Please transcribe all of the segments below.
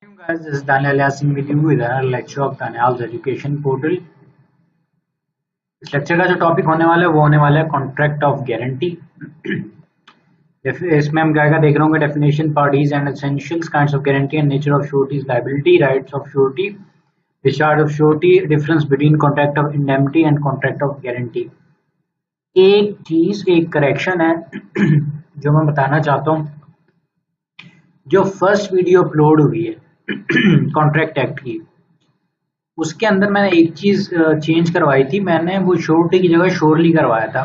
Guys, this is Daniel Yasin with you with another lecture of Daniel's Education Portal. इस lecture का जो topic होने वाला है वो होने वाला है कॉन्ट्रैक्ट ऑफ गारंटी। इसमें हम क्या क्या देख रहे होंगे, definition, parties and essentials, kinds of guarantee and nature of sureties, liability, rights of surety, discharge of surety, difference between contract of indemnity and contract of guarantee. एक चीज, एक करेक्शन है जो मैं बताना चाहता हूँ। जो फर्स्ट वीडियो अपलोड हुई है कॉन्ट्रैक्ट एक्ट की, उसके अंदर मैंने एक चीज चेंज करवाई थी। मैंने वो श्योरिटी की जगह श्योरली करवाया था।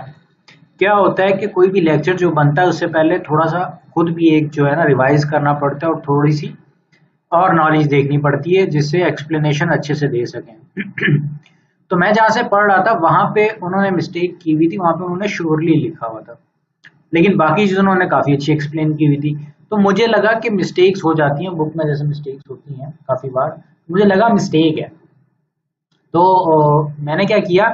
क्या होता है कि कोई भी लेक्चर जो बनता है उससे पहले थोड़ा सा खुद भी एक जो है ना रिवाइज करना पड़ता है और थोड़ी सी और नॉलेज देखनी पड़ती है जिससे एक्सप्लेनेशन अच्छे से दे सकें। तो मैं जहाँ से पढ़ रहा था वहां पे उन्होंने मिस्टेक की हुई थी, वहां पे उन्होंने श्योरली लिखा हुआ था, लेकिन बाकी चीज़ों उन्होंने काफ़ी अच्छी एक्सप्लेन की हुई थी। तो मुझे लगा कि मिस्टेक्स हो जाती हैं बुक में, जैसे मिस्टेक्स होती हैं काफ़ी बार, मुझे लगा मिस्टेक है। तो मैंने क्या किया,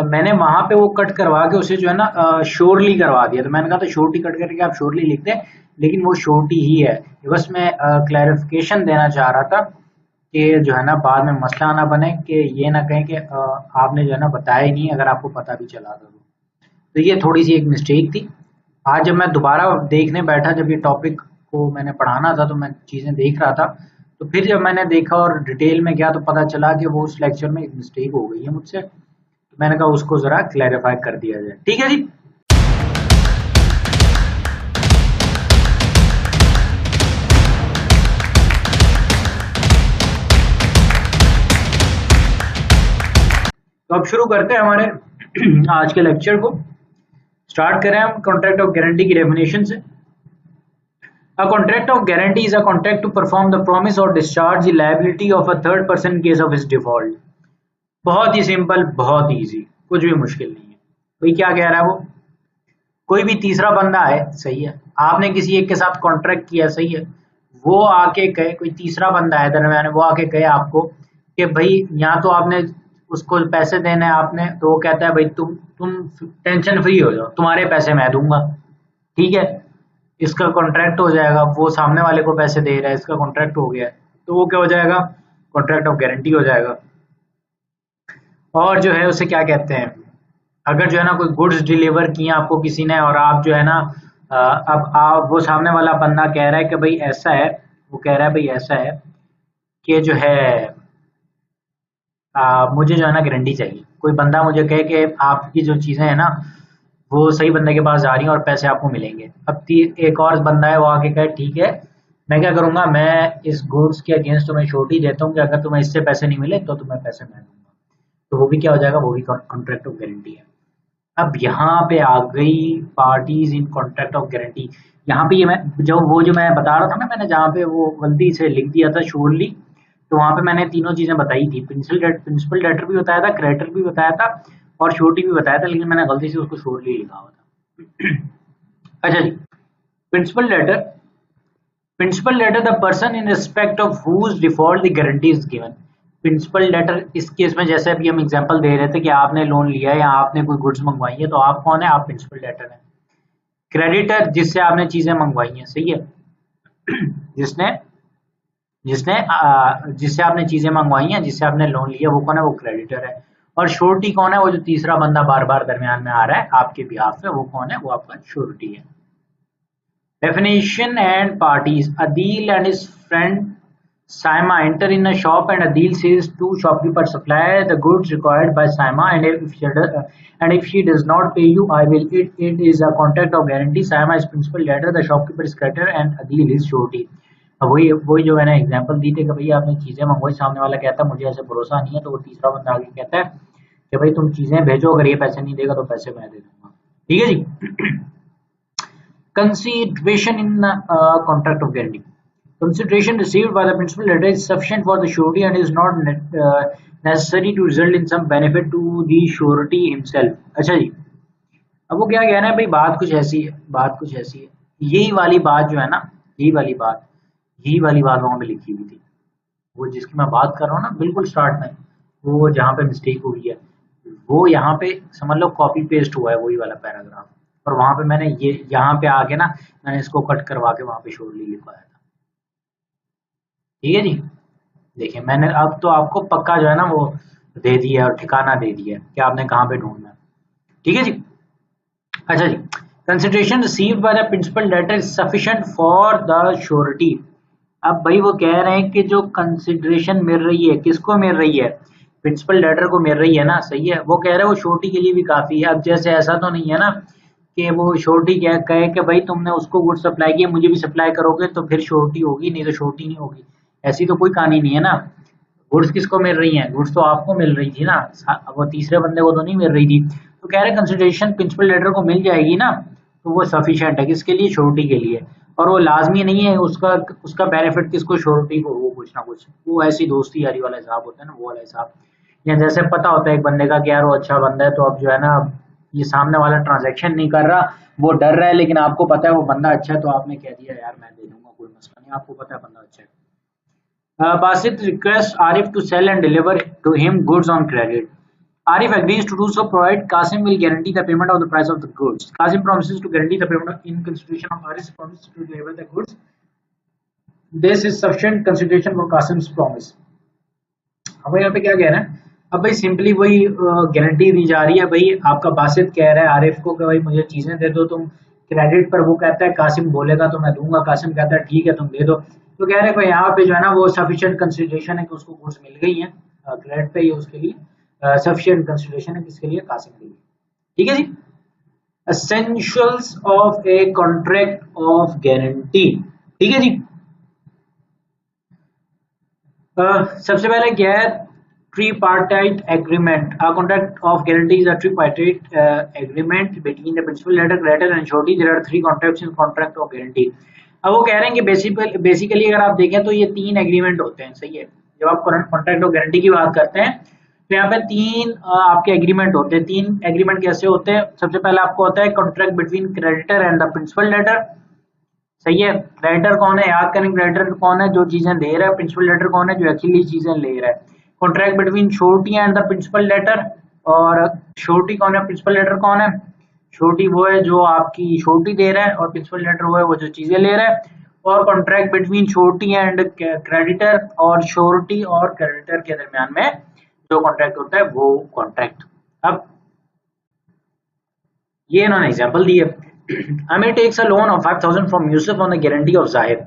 मैंने वहां पे वो कट करवा के उसे जो है ना श्योरली करवा दिया। तो मैंने कहा था श्योरटी कट करके आप श्योरली लिखते हैं, लेकिन वो श्योरटी ही है। बस मैं क्लैरिफिकेशन देना चाह रहा था कि जो है ना बाद में मसला ना बने कि ये ना कहें कि आपने जो है ना बताया ही नहीं, अगर आपको पता भी चला तो ये थोड़ी सी एक मिस्टेक थी। आज जब मैं दोबारा देखने बैठा, जब ये टॉपिक को मैंने पढ़ाना था तो मैं चीज़ें देख रहा था, तो फिर जब मैंने देखा और डिटेल में गया तो पता चला कि वो उस लेक्चर में एक मिस्टेक हो गई है मुझसे। तो मैंने कहा उसको ज़रा क्लैरिफाई कर दिया जाए। ठीक है जी। तो अब शुरू करते हैं हमारे आज के लेक्चर को। स्टार्ट करें हम कॉन्ट्रैक्ट ऑफ गारंटी की डेफिनेशन से। A contract of guarantee is a contract to perform the promise or discharge the liability of a third person in case of his default. बहुत ही सिंपल, बहुत easy, कुछ भी मुश्किल नहीं है। भाई क्या कह रहा है वो, कोई भी तीसरा बंदा है, सही है, आपने किसी एक के साथ कॉन्ट्रैक्ट किया, सही है, वो आके कहे, कोई तीसरा बंदा है दरम्यान, वो आके कहे आपको कि भाई यहाँ तो आपने उसको पैसे देने हैं आपने, तो वो कहता है भाई तुम टेंशन फ्री हो जाओ, तुम्हारे पैसे मैं दूंगा। ठीक है, इसका कॉन्ट्रैक्ट हो जाएगा, वो सामने वाले को पैसे दे रहा है, इसका कॉन्ट्रैक्ट हो गया है, तो वो क्या हो जाएगा, कॉन्ट्रैक्ट ऑफ गारंटी हो जाएगा। और जो है उसे क्या कहते हैं, अगर जो है ना कोई गुड्स डिलीवर किया आपको किसी ने और आप जो है ना अब आप वो सामने वाला बंदा कह रहा है कि भाई ऐसा है, वो कह रहा है भाई ऐसा है कि जो है मुझे जो है ना गारंटी चाहिए। कोई बंदा मुझे कहे कि आपकी जो चीज़ें हैं ना वो सही बंदे के पास जा रही हैं और पैसे आपको मिलेंगे। अब एक और बंदा है वो आके कहे ठीक है, मैं क्या करूंगा, मैं इस गुड्स के अगेंस्ट तुम्हें श्योरिटी देता हूँ कि अगर तुम्हें इससे पैसे नहीं मिले तो तुम्हें पैसे मैं दूंगा। तो वो भी क्या हो जाएगा, वो भी कॉन्ट्रैक्ट ऑफ गारंटी है। अब यहाँ पे आ गई parties in contract of guarantee. यहाँ पे ये मैं जो मैं बता रहा था ना, मैंने जहाँ पे वो गलती से लिख दिया था श्योरली, तो वहाँ पे मैंने तीनों चीजें बताई थी। प्रिंसिपल डेटर भी बताया था, क्रेडिटर भी बताया था और श्योरिटी भी बताया था, लेकिन मैंने गलती से उसको श्योरली लिखा हुआ था। अच्छा जी, principal debtor, the person in respect of whom default the guarantee is given. Principal debtor इस केस में, जैसे अभी हम एग्जांपल दे रहे थे कि आपने लोन लिया है या आपने कोई गुड्स मंगवाई है, तो आप कौन है, आप प्रिंसिपल डेटर हैं। क्रेडिटर जिससे आपने चीजें मंगवाई हैं, सही है, जिसने जिसने जिससे आपने चीजें मंगवाई हैं, जिससे आपने लोन लिया, वो कौन है, वो क्रेडिटर है। और श्योरिटी कौन है, वो जो तीसरा बंदा बार बार दरमियान में आ रहा है आपके बिहाफ में, वो कौन है, वो आपका श्योरिटी है। Definition and parties. Adil and his friend Saima enter in a shop and Adil says to shopkeeper, supply the goods required by Saima, and if she does not pay you, I will. It is a contract of guarantee. Saima is principal debtor, the shopkeeper is creditor, and Adil is surety. अब वही जो मैंने example दी थी कि भैया आपने चीजें मंगवाई, सामने वाला कहता है मुझे ऐसे भरोसा नहीं है, तो वो तीसरा बंदा आगे कहता है कि भाई तुम चीजें भेजो, अगर ये पैसे नहीं देगा तो पैसे मैं दे दूंगा। ठीक है जी। Consideration in contract of guarantee. Consideration received by the principal debtor is sufficient for the surety and is not necessary to result in some benefit to the surety himself. अच्छा जी, अब वो क्या कह रहे हैं भाई, बात कुछ ऐसी है, बात कुछ ऐसी है, यही वाली बात जो है ना, यही वाली बात वहां पे लिखी हुई थी, वो जिसकी मैं बात कर रहा हूँ ना बिल्कुल स्टार्ट में, वो जहाँ पे मिस्टेक हुई है, वो यहाँ पे समझ लो कॉपी पेस्ट हुआ है वही वाला पैराग्राफ, और वहां पे मैंने ये यहाँ पे आके ना मैंने इसको कट करवा के वहां पे श्योरली लिखवाया था। ठीक है जी। देखिए मैंने अब तो आपको पक्का जो है ना वो दे दिया और ठिकाना दे दिया है कि आपने कहाँ पे ढूंढना है। ठीक है जी। अच्छा जी, consideration received by the principal debtor is sufficient for the surety. अब भाई वो कह रहे हैं कि जो कंसिडरेशन मिल रही है किसको मिल रही है, प्रिंसिपल डेटर को मिल रही है ना, सही है। वो कह रहे हैं वो श्योरिटी के लिए भी काफी है। अब जैसे ऐसा तो नहीं है ना कि वो श्योरिटी क्या कहे कि भाई तुमने उसको गुड्स सप्लाई किया मुझे भी सप्लाई करोगे तो फिर श्योरिटी होगी, नहीं तो श्योरिटी नहीं होगी। ऐसी तो कोई कहानी नहीं है ना। गुड्स किसको मिल रही हैं, गुड्स तो आपको मिल रही थी ना, वो तीसरे बंदे को तो नहीं मिल रही थी। तो कह रहे कंसिडरेशन प्रिंसिपल लेटर को मिल जाएगी ना, तो वो सफिशिएंट है किसके लिए, श्योरिटी के लिए। और वो लाजमी नहीं है उसका उसका बेनिफिट किसको, श्योरिटी को हो कुछ ना कुछ, वो ऐसी दोस्ती यारी वाला हिसाब होता है ना, वो वाला हिसाब। या जैसे पता होता है एक बंदे का कि यार वो अच्छा बंदा है, तो अब जो है ना ये सामने वाला ट्रांजेक्शन नहीं कर रहा, वो डर रहा है, लेकिन आपको पता है वो बंदा अच्छा है, तो आपने कह दिया यार मैं दे दूंगा, कोई मसला नहीं, आपको पता है बंदा अच्छा है। Basit requests Arif to sell and deliver to him goods on credit. Arif agrees to do so provided Qasim will guarantee the payment of the price of the goods. Qasim promises to guarantee the payment in consideration of Arif's promise to deliver the goods. This is sufficient consideration for Qasim's promise. अब यहाँ पे क्या कह रहे हैं, अब भाई simply वही गारंटी दी जा रही है। भाई आपका बासित कह रहा है आरिफ को कि भाई मुझे चीजें दे दो तुम क्रेडिट पर, वो कहता है कासिम बोलेगा तो मैं दूंगा, कासिम कहता है ठीक है तुम दे दो। तो कह रहे हैं भाई यहाँ पे जो है ना वो सफिशिएंट कंसिडरेशन है कि उसको गुड्स मिल गई है क्रेडिट पे ही, उसके लिए सफिशिएंट कंसिडरेशन है किसके लिए, कासिम के लिए। ठीक है जी। Essentials of a contract of guarantee. ठीक है जी। सबसे पहले क्या है, tripartite agreement. A contract of guarantee is a tripartite agreement between the principal lender, creditor and surety. There are three contracts in contract of guarantee. अब वो कह रहे हैं कि बेसिकली अगर आप देखें तो ये तीन एग्रीमेंट होते हैं, सही है। जब आप कॉन्ट्रैक्ट ऑफ गारंटी की बात करते हैं तो यहाँ पे तीन आपके एग्रीमेंट होते हैं। तीन एग्रीमेंट कैसे होते हैं, सबसे पहले आपको होता है contract between creditor and the principal debtor, सही है। क्रेडिटर कौन है, याद करें क्रेडिटर कौन है, जो चीजें दे रहा है। प्रिंसिपल लेटर कौन है, जो एक्चुअली चीजें ले रहा है। Contract between surety and the principal debtor, और श्योरिटी कौन है, प्रिंसिपल लेटर कौन है, श्योरिटी वो है जो आपकी श्योरिटी दे रहा है, और प्रिंसिपल लेटर वो है वो जो चीजें ले रहा है। और contract between surety and creditor, और श्योरिटी और क्रेडिटर के दरमियान में जो कॉन्ट्रैक्ट होता है वो कॉन्ट्रैक्ट। अब ये इन्होंने एग्जांपल दी है। Amir takes a loan of 5,000 from Yusuf on the guarantee of Zahid.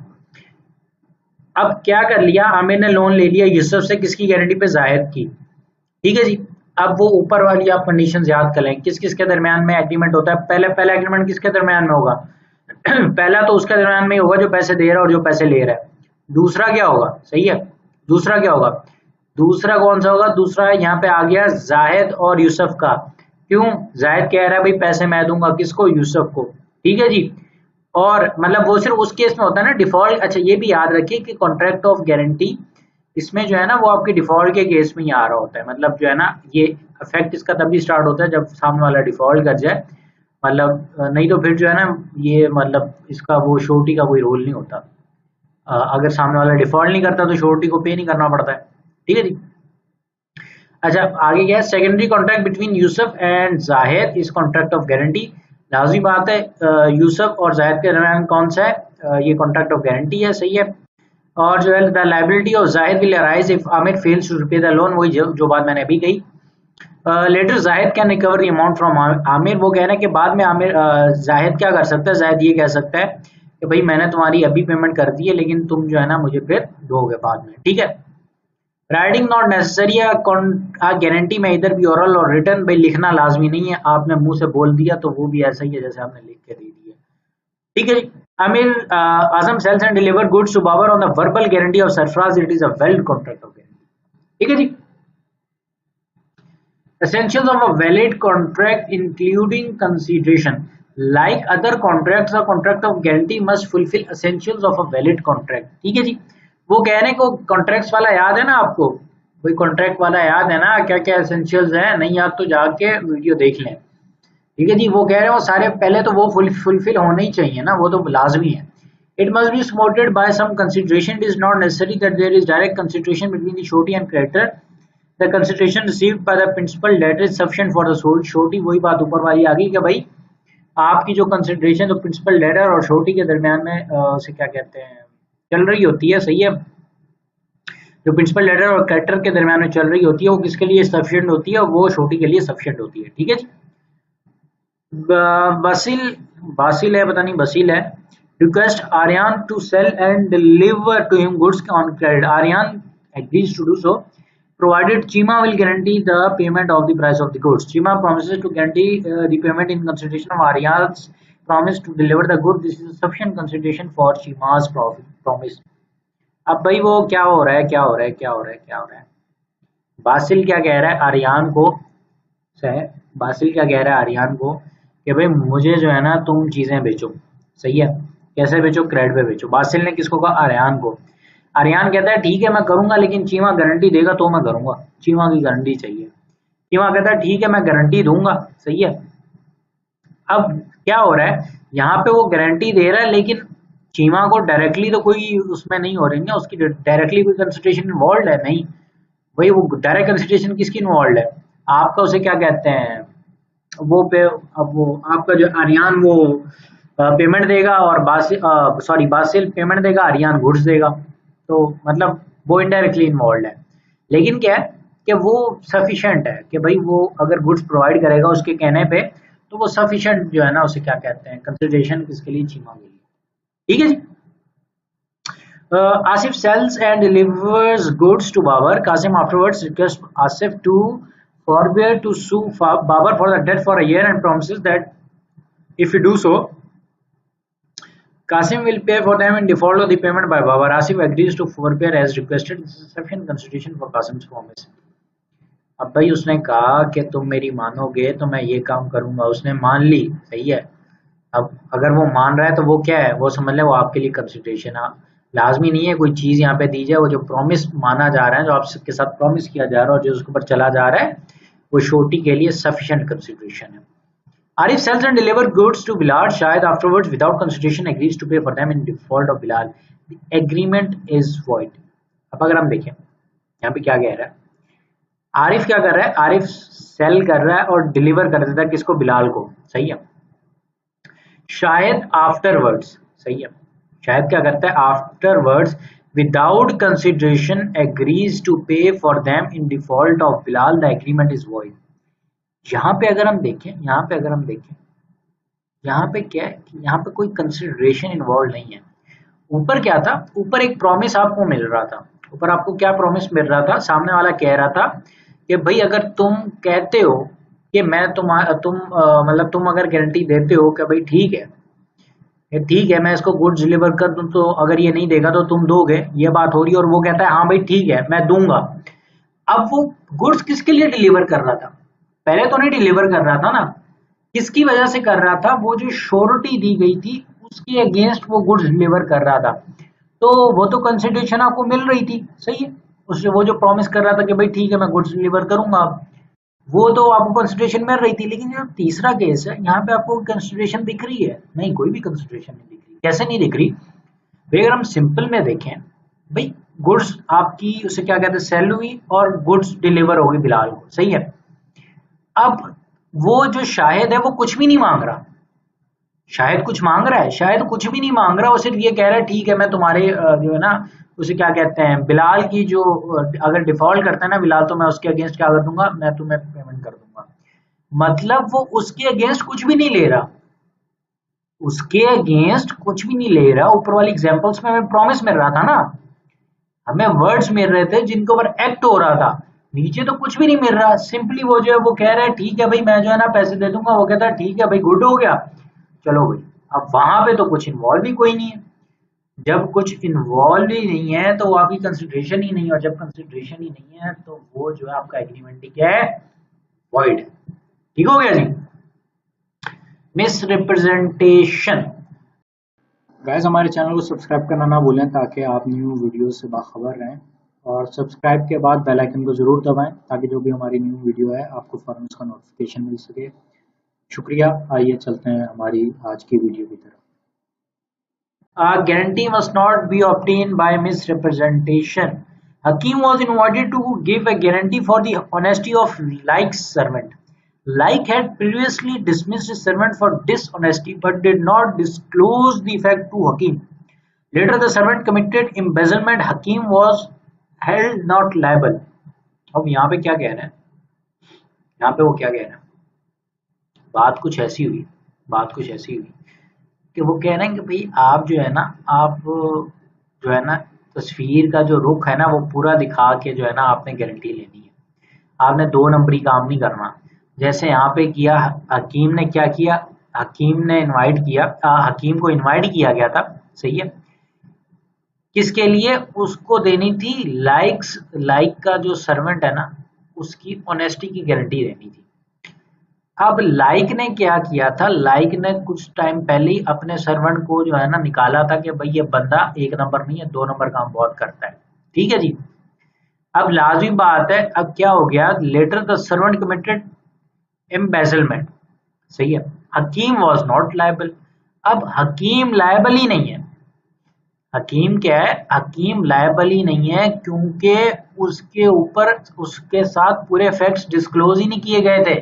अब क्या कर लिया, आमिर ने लोन ले लिया यूसुफ से, किसकी गारंटी पे, जाहिद की। ठीक है जी। अब वो ऊपर वाली आप कंडीशंस याद कर लें, किस किस के दरमियान में एग्रीमेंट होता है। पहला एग्रीमेंट किसके दरमियान में होगा पहला तो उसके दरमियान में होगा जो पैसे दे रहा है और जो पैसे ले रहा है। दूसरा क्या होगा, सही है, दूसरा क्या होगा, दूसरा कौन सा होगा, दूसरा यहाँ पे आ गया जाहिद और यूसुफ का। क्यों, जाहिद कह रहा है भाई पैसे मैं दूंगा किसको, यूसुफ को। ठीक है जी। और मतलब वो सिर्फ उस केस में होता है ना डिफॉल्ट। अच्छा ये भी याद रखिए कि कॉन्ट्रैक्ट ऑफ गारंटी इसमें जो है ना वो आपके डिफॉल्ट के केस में ही आ रहा होता है। मतलब जो है ना ये इफेक्ट इसका तभी स्टार्ट होता है जब सामने वाला डिफॉल्ट कर जाए। मतलब नहीं तो फिर जो है ना ये मतलब इसका वो श्योरिटी का कोई रोल नहीं होता। अगर सामने वाला डिफॉल्ट नहीं करता तो श्योरिटी को पे नहीं करना पड़ता है। ठीक है जी। अच्छा आगे क्या है, secondary contract between Yusuf and Zahid इस कॉन्ट्रैक्ट ऑफ गारंटी। लाजमी बात है यूसुफ और जाहिद के दरमियान कौन सा है, ये कॉन्ट्रैक्ट ऑफ गारंटी है, सही है। और जो है the liability of Zahid will arise if Aamir fails to repay the loan, वही जो बात मैंने अभी कही। Later Zahid can recover the amount from Aamir. वो कह रहे हैं कि बाद में आमिर जाहिद क्या कर सकता है, जाहिद ये कह सकता है कि भाई मैंने तुम्हारी अभी पेमेंट कर दी है लेकिन तुम जो है ना मुझे फिर दोगे बाद में। ठीक है। राइटिंग नॉट नेसेसरी है, गारंटी में इधर भी ओरल और रिटर्न, भाई लिखना लाजमी नहीं है, आपने मुंह से बोल दिया तो वो भी ऐसा ही है जैसे आपने लिख के दे दिया। ठीक है जी। Amir Azam sells and deliver goods to Babar on the verbal guarantee of Sarfraz. It is a valid contract of guarantee. ठीक है जी। Essentials of a valid contract including consideration. Like other contracts, a contract of guarantee must fulfill essentials of a valid contract. ठीक है जी। वो कहने को contracts वाला याद है ना आपको, वही कॉन्ट्रैक्ट वाला याद है ना, क्या क्या एसेंशियल्स है, नहीं याद तो जाके वीडियो देख लें। ठीक है जी। वो कह रहे हैं वो सारे पहले तो वो फुलफिल होने ही चाहिए ना, वो तो लाजमी है। It must be supported by some consideration, it is not necessary that there is direct consideration between the surety and creditor. The consideration received by the principal debtor is sufficient for the surety. वही बात ऊपर वाली आ गई कि भाई आपकी जो consideration तो प्रिंसिपल डेटर और श्योरिटी के दरमियान में उसे क्या कहते हैं चल रही होती है, सही है। जो प्रिंसिपल लेटर और क्रेडिटर के दरमियान में चल रही होती है वो किसके लिए सफिशिएंट होती है, वो श्योरिटी के लिए सफिशिएंट होती है। ठीक है जी। बसिल बासिल है, पता नहीं बसिल है। Request Aryan to sell and deliver to him goods on credit. Aryan agrees to do so provided Chima will guarantee the payment of the price of the goods. Chima promises to guarantee the payment in consideration of Aryan's promise to deliver the goods. This is sufficient consideration for Chima's promise. अब भाई वो क्या हो रहा है, क्या हो रहा है, क्या हो रहा है, क्या हो रहा है। बासिल क्या कह रहा है आर्यन को, बासिल क्या कह रहा है आर्यन को कि भाई मुझे जो है ना तुम चीजें बेचो। सही है, कैसे बेचो, क्रेडिट पे बेचो। बासिल ने किसको कहा, आर्यन को। आर्यन कहता है ठीक है मैं करूंगा, लेकिन चीमा गारंटी देगा तो मैं करूंगा, चीमा की गारंटी चाहिए। चीमा कहता है ठीक है मैं गारंटी दूंगा। सही है। अब क्या हो रहा है, यहाँ पे वो गारंटी दे रहा है लेकिन चीमा को डायरेक्टली तो कोई उसमें नहीं हो रही है, उसकी डायरेक्टली कोई कंसिडरेशन इन्वॉल्व है नहीं। वही वो डायरेक्ट कंसिडरेशन किसकी इन्वॉल्व है, आपका उसे क्या कहते हैं वो पे। अब वो आपका जो आर्यन वो पेमेंट देगा और बासिल पेमेंट देगा, आर्यन गुड्स देगा। तो मतलब वो इनडायरेक्टली इन्वॉल्व है। लेकिन क्या है कि वो सफिशिएंट है कि भाई वो अगर गुड्स प्रोवाइड करेगा उसके कहने पे तो वो सफिशिएंट जो है ना उसे क्या कहते हैं कंसिडरेशन किसके लिए, चीमा के लिए। ठीक है जी। Asif sells and delivers goods to Babar. Qasim afterwards requests Asif to forbear to sue Babar for the debt for a year and promises that if he do so, Qasim will pay for them in default of the payment by Babar. Asif agrees to forbear as requested. This is sufficient consideration for Qasim's promise. अब भाई उसने कहा कि तुम मेरी मानोगे तो मैं ये काम करूंगा, उसने मान ली। सही है। अब अगर वो मान रहा है तो वो क्या है, वो समझ ले वो आपके लिए कंसिडरेशन है। लाजमी नहीं है कोई चीज यहाँ पे दी जाए, वो जो प्रॉमिस माना जा रहा है, जो आपके साथ प्रॉमिस किया जा रहा है और जो उसके ऊपर चला जा रहा है वो श्योरिटी के लिए सफिशिएंट कंसिडरेशन है। Arif sells and delivers goods to Bilal. Shahid afterwards, without consideration, agrees to pay for them in default of Bilal. The agreement is void. अब अगर हम देखें यहाँ पे क्या कह रहा है, आरिफ क्या कर रहा है, आरिफ सेल कर रहा है और डिलीवर कर देता है किसको, बिलाल को। सही है। शायद आफ्टरवर्ड्स, सही है, शायद क्या करता है afterwards without consideration agrees to pay for them in default of Bilal, the agreement is void. यहाँ पे अगर हम देखें, यहाँ पे अगर हम देखें, यहाँ पे क्या है कि यहाँ पे कोई कंसिडरेशन इन्वॉल्व नहीं है। ऊपर क्या था, ऊपर एक प्रॉमिस आपको मिल रहा था, ऊपर आपको क्या प्रॉमिस मिल रहा था, सामने वाला कह रहा था कि भाई अगर तुम कहते हो कि मैं मतलब तुम अगर गारंटी देते हो कि भाई ठीक है मैं इसको गुड्स डिलीवर कर दूं, तो अगर ये नहीं देगा तो तुम दोगे, ये बात हो रही है। और वो कहता है हाँ भाई ठीक है मैं दूंगा। अब वो गुड्स किसके लिए डिलीवर कर रहा था, पहले तो नहीं डिलीवर कर रहा था ना, किसकी वजह से कर रहा था, वो जो श्योरिटी दी गई थी उसके अगेंस्ट वो गुड्स डिलीवर कर रहा था। तो वो तो कंसिडरेशन आपको मिल रही थी। सही है। उससे वो जो प्रॉमिस कर रहा था कि भाई ठीक है मैं गुड्स डिलीवर करूंगा, वो तो आपको कंसिडरेशन मिल रही थी। लेकिन जो तीसरा केस है यहाँ पे आपको कंसिडरेशन दिख रही है, नहीं कोई भी कंसिडरेशन नहीं दिख रही। कैसे नहीं दिख रही भाई, अगर हम सिंपल में देखें, भाई गुड्स आपकी उसे क्या कहते हैं सेल हुई और गुड्स डिलीवर होगी बिलाल को। सही है। अब वो जो शाहिद है वो कुछ भी नहीं मांग रहा, शायद कुछ मांग रहा है, शायद कुछ भी नहीं मांग रहा, वो सिर्फ ये कह रहा है ठीक है मैं तुम्हारे जो है ना उसे क्या कहते हैं बिलाल की जो अगर डिफॉल्ट करता है ना बिलाल, तो मैं उसके अगेंस्ट क्या कर दूंगा, मैं तुम्हें पेमेंट कर दूंगा। मतलब वो उसके अगेंस्ट कुछ भी नहीं ले रहा, उसके अगेंस्ट कुछ भी नहीं ले रहा। ऊपर वाली एग्जांपल्स में हमें प्रॉमिस मिल रहा था ना, हमें वर्ड्स मिल रहे थे जिनके ऊपर एक्ट हो रहा था, नीचे तो कुछ भी नहीं मिल रहा। सिंपली वो जो है वो कह रहा है ठीक है भाई मैं जो है ना पैसे दे दूंगा, वो कहता है ठीक है भाई गुड हो गया, चलो भाई। अब वहां पे तो कुछ इन्वॉल्व ही कोई नहीं है। जब कुछ इन्वॉल्व ही नहीं है तो वो आपकी कंसिडरेशन ही नहीं है, और जब कंसिडरेशन ही नहीं है तो वो जो है आपका एग्रीमेंट ही क्या है, वॉइड है। ठीक हो गया जी। Misrepresentation. गाइस हमारे चैनल को सब्सक्राइब करना ना भूलें ताकि आप न्यू वीडियो से बाखबर रहें, और सब्सक्राइब के बाद बेल आइकन को जरूर दबाएं ताकि जो भी हमारी न्यू वीडियो है आपको फौरन उसका नोटिफिकेशन मिल सके। शुक्रिया। आइए चलते हैं हमारी आज की वीडियो की तरफ। A guarantee must not be obtained by misrepresentation. Hakim was invited to give a guarantee for the honesty of Laik's servant. Laik had previously dismissed his servant for dishonesty but did not disclose the fact to Hakim. Later, the servant committed embezzlement. Hakim was held not liable. अब यहाँ पे क्या कह रहे हैं, यहाँ पे वो क्या कह रहे हैं, बात कुछ ऐसी हुई, बात कुछ ऐसी हुई कि वो कह रहे हैं कि भाई आप जो है ना, आप जो है ना तस्वीर का जो रुख है ना वो पूरा दिखा के जो है ना आपने गारंटी लेनी है। आपने दो नंबरी काम नहीं करना। जैसे यहाँ पे किया, हकीम ने क्या किया, हकीम ने इनवाइट किया, हकीम को इनवाइट किया गया था, सही है, किसके लिए, उसको देनी थी लाइक्स, लाइक का जो सर्वेंट है ना उसकी ऑनेस्टी की गारंटी देनी थी। अब लाइक ने क्या किया था, लाइक ने कुछ टाइम पहले ही अपने सर्वेंट को जो है ना निकाला था कि भाई ये बंदा एक नंबर नहीं है, दो नंबर काम बहुत करता है, ठीक है जी। अब लाजमी बात है, अब क्या हो गया, later the servant committed embezzlement, सही है, हकीम वॉज नॉट लायबल। अब हकीम लायबल ही नहीं है, हकीम क्या है, हकीम लायबल ही नहीं है क्योंकि उसके ऊपर उसके साथ पूरे फैक्ट्स डिस्क्लोज ही नहीं किए गए थे।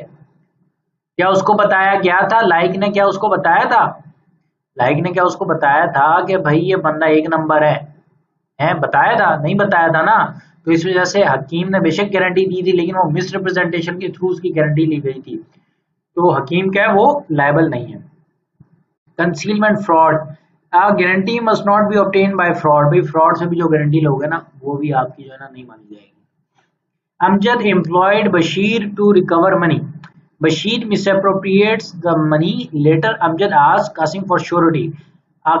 क्या उसको बताया गया था, लाइक ने क्या उसको बताया था, लाइक ने क्या उसको बताया था कि भाई ये बंदा एक नंबर है बताया था, नहीं बताया था ना। तो इस वजह से हकीम ने बेशक गारंटी दी थी लेकिन वो मिस रिप्रेजेंटेशन के थ्रू उसकी गारंटी ली गई थी, तो वो हकीम क्या है, वो लायबल नहीं है। Concealment fraud, guarantee must not be obtain bye fraud, भाई फ्रॉड से भी जो गारंटी लोगे ना वो भी आपकी जो है ना नहीं मानी जाएगी। Amjad employed Bashir to recover money. Bashir misappropriates the money. Later, Amjad asks Qasim for surety.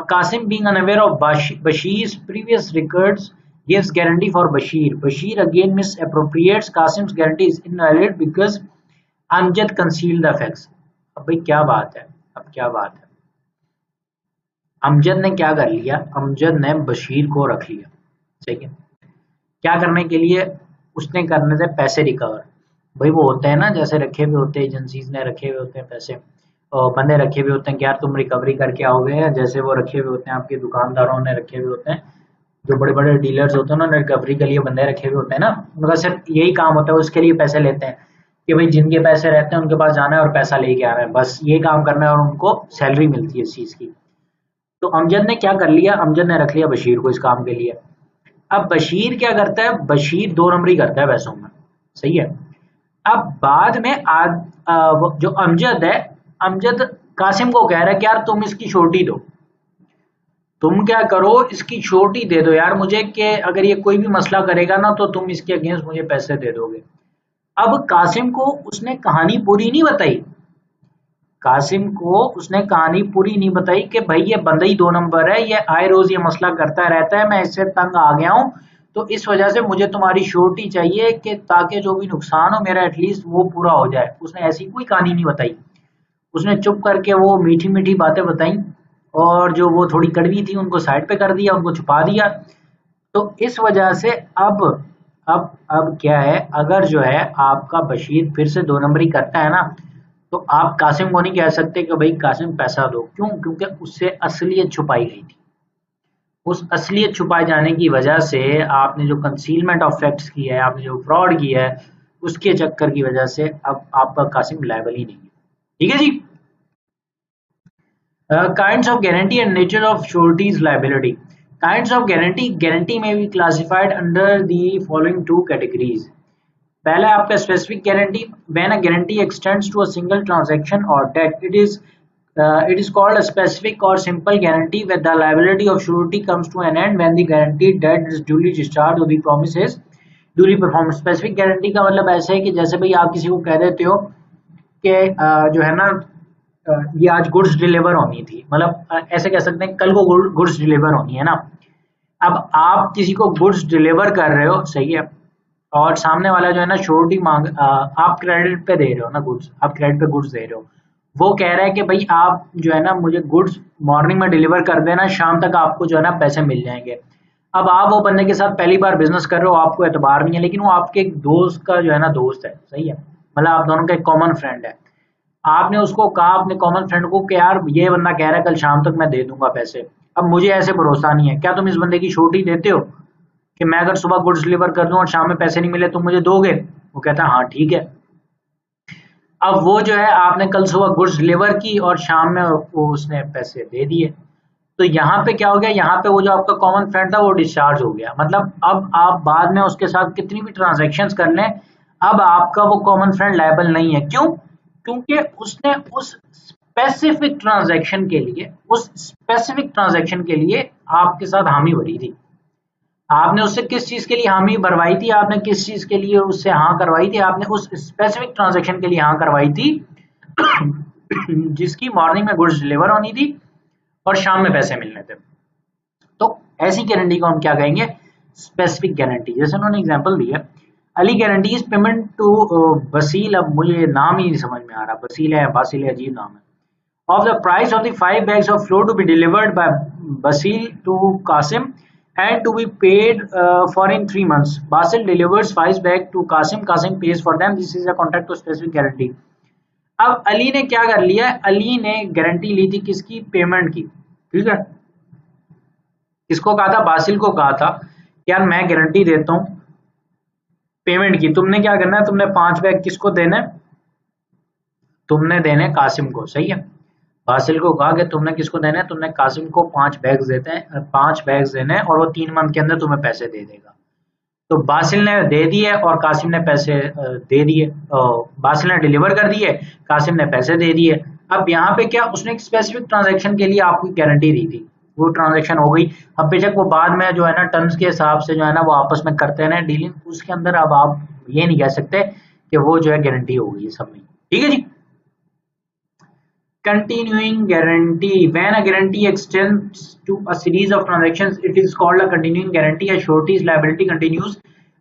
Qasim, being unaware of Bashir's previous records, gives guarantee for Bashir. Bashir again misappropriates. Qasim's guarantee is invalid because Amjad concealed the facts. अब भाई क्या बात है, अब क्या बात है, अमजद ने क्या कर लिया, अमजद ने बशीर को रख लिया, ठीक है, क्या करने के लिए, उसने करने थे पैसे रिकवर। भाई वो होते हैं ना, जैसे रखे हुए होते हैं एजेंसीज ने, रखे हुए होते हैं पैसे, और बंदे रखे हुए होते हैं कि यार तुम रिकवरी करके आओगे, जैसे वो रखे हुए होते हैं आपके दुकानदारों ने रखे हुए होते हैं, जो बड़े बड़े डीलर्स होते हैं ना रिकवरी के लिए बंदे रखे हुए होते हैं ना, उनका सिर्फ यही काम होता है, उसके लिए पैसे लेते हैं कि भाई जिनके पैसे रहते हैं उनके पास जाना है और पैसा लेके आना है, बस ये काम करना है और उनको सैलरी मिलती है इस चीज की। तो अमजद ने क्या कर लिया, अमजद ने रख लिया बशीर को इस काम के लिए। अब बशीर क्या करता है, बशीर दो नंबरी करता है पैसों में, सही है। अब बाद में जो अमजद है, अमजद कासिम को कह रहा है कि यार तुम इसकी छोटी दो, तुम क्या करो इसकी छोटी दे दो यार मुझे, कि अगर ये कोई भी मसला करेगा ना तो तुम इसके अगेंस्ट मुझे पैसे दे दोगे। अब कासिम को उसने कहानी पूरी नहीं बताई, कासिम को उसने कहानी पूरी नहीं बताई कि भाई ये बंदा ही दो नंबर है, ये आए रोज ये मसला करता रहता है, मैं इससे तंग आ गया हूँ, तो इस वजह से मुझे तुम्हारी श्योरिटी चाहिए कि ताकि जो भी नुकसान हो मेरा एटलीस्ट वो पूरा हो जाए। उसने ऐसी कोई कहानी नहीं बताई, उसने चुप करके वो मीठी मीठी बातें बताई और जो वो थोड़ी कड़वी थी उनको साइड पे कर दिया, उनको छुपा दिया। तो इस वजह से अब क्या है, अगर जो है आपका बशीर फिर से दो नंबरी करता है ना तो आप कासिम को नहीं कह सकते कि भाई कासिम पैसा दो, क्यों, क्योंकि उससे असलियत छुपाई गई थी। उस असलियत छुपाए जाने की वजह से आपने जो कंसीलमेंट ऑफ फैक्ट्स की है, आपने जो फ्रॉड किया है, उसके चक्कर की वजह से अब आपका कासिम लायबल ही नहीं है, ठीक है जी। Kinds of guarantee and nature of surety's liability. Kinds of guarantee. Guarantee may be classified under the following two categories. पहला है आपका specific guarantee. When a guarantee extends to a single transaction or debt, it is called a specific or simple guarantee where the liability of surety comes to an end when the guaranteed debt is duly discharged or the promise is duly performed. Specific guarantee का मतलब ऐसा है कि जैसे भाई आप किसी को कह देते हो कि जो है ना ये आज गुड्स डिलीवर होनी थी, मतलब ऐसे कह सकते हैं कल को गुड्स डिलीवर होनी है ना। अब आप किसी को गुड्स डिलीवर कर रहे हो, सही है, और सामने वाला जो है ना श्योरिटी आप क्रेडिट पे दे रहे हो ना गुड्स, आप क्रेडिट पे गुड्स दे रहे हो, वो कह रहा है कि भाई आप जो है ना मुझे गुड्स मॉर्निंग में डिलीवर कर देना, शाम तक आपको जो है ना पैसे मिल जाएंगे। अब आप वो बंदे के साथ पहली बार बिजनेस कर रहे हो, आपको एतबार नहीं है, लेकिन वो आपके एक दोस्त का जो है ना दोस्त है, सही है, मतलब आप दोनों का एक कॉमन फ्रेंड है। आपने उसको कहा अपने कॉमन फ्रेंड को कि यार ये बंदा कह रहा है कल शाम तक मैं दे दूंगा पैसे, अब मुझे ऐसे भरोसा नहीं है, क्या तुम इस बंदे की छोटी देते हो कि मैं अगर सुबह गुड्स डिलीवर कर दूं और शाम में पैसे नहीं मिले तो मुझे दोगे? वो कहता है हाँ ठीक है। अब वो जो है आपने कल सुबह गुड्स डिलीवर की और शाम में वो उसने पैसे दे दिए, तो यहाँ पे क्या हो गया, यहाँ पे वो जो आपका कॉमन फ्रेंड था वो डिस्चार्ज हो गया। मतलब अब आप बाद में उसके साथ कितनी भी ट्रांजैक्शंस कर लें, अब आपका वो कॉमन फ्रेंड लायबल नहीं है। क्यों? क्योंकि उसने उस स्पेसिफिक ट्रांजैक्शन के लिए आपके साथ हामी भरी थी। आपने उससे किस चीज के लिए हामी भरवाई थी, आपने किस चीज के लिए उससे हाँ करवाई थी, आपने उस स्पेसिफिक ट्रांजैक्शन के लिए हाँ करवाई थी जिसकी मॉर्निंग में गुड्स डिलीवर होनी थी और शाम में पैसे मिलने थे। तो ऐसी गारंटी को हम क्या कहेंगे? Specific guarantee. जैसे उन्होंने एग्जांपल दिया, Ali guarantee is payment to Basil, अब मुझे नाम ही नहीं समझ में आ रहा, बसील है बासिल है, अजीब नाम है, of the price of the 5 bags of flour to be delivered by Basil to Qasim and to be paid for in 3 months. Basil delivers 5 bags to Qasim. Qasim pays for them. This is a contract to specific guarantee. अब अली ने क्या कर लिया? अली ने guarantee ली थी किसकी? Payment की। ठीक है, किसको कहा था? बासिल को कहा था यार मैं गारंटी देता हूं पेमेंट की, तुमने क्या करना है, तुमने 5 बैग किसको देने? तुमने देने कासिम को। सही है, बासिल को कहा कि तुमने किसको देना है? तुमने कासिम को 5 बैग्स देते हैं, 5 बैग्स देने हैं और वो 3 मंथ के अंदर तुम्हें पैसे दे देगा। तो बासिल ने दे दिए और कासिम ने पैसे दे दिए, बासिल ने डिलीवर कर दिए, कासिम ने पैसे दे दिए। अब यहाँ पे क्या, उसने एक स्पेसिफिक ट्रांजैक्शन के लिए आपको गारंटी दी थी, वो ट्रांजैक्शन हो गई। अब बेशक वो बाद में जो है ना टर्म्स के हिसाब से जो है ना वो आपस में करते हैं डीलिंग, उसके अंदर अब आप ये नहीं कह सकते कि वो जो है गारंटी हो गई सब में। ठीक है जी। Continuing guarantee. When a guarantee extends to a series of transactions, it is called a continuing guarantee. A surety's liability continues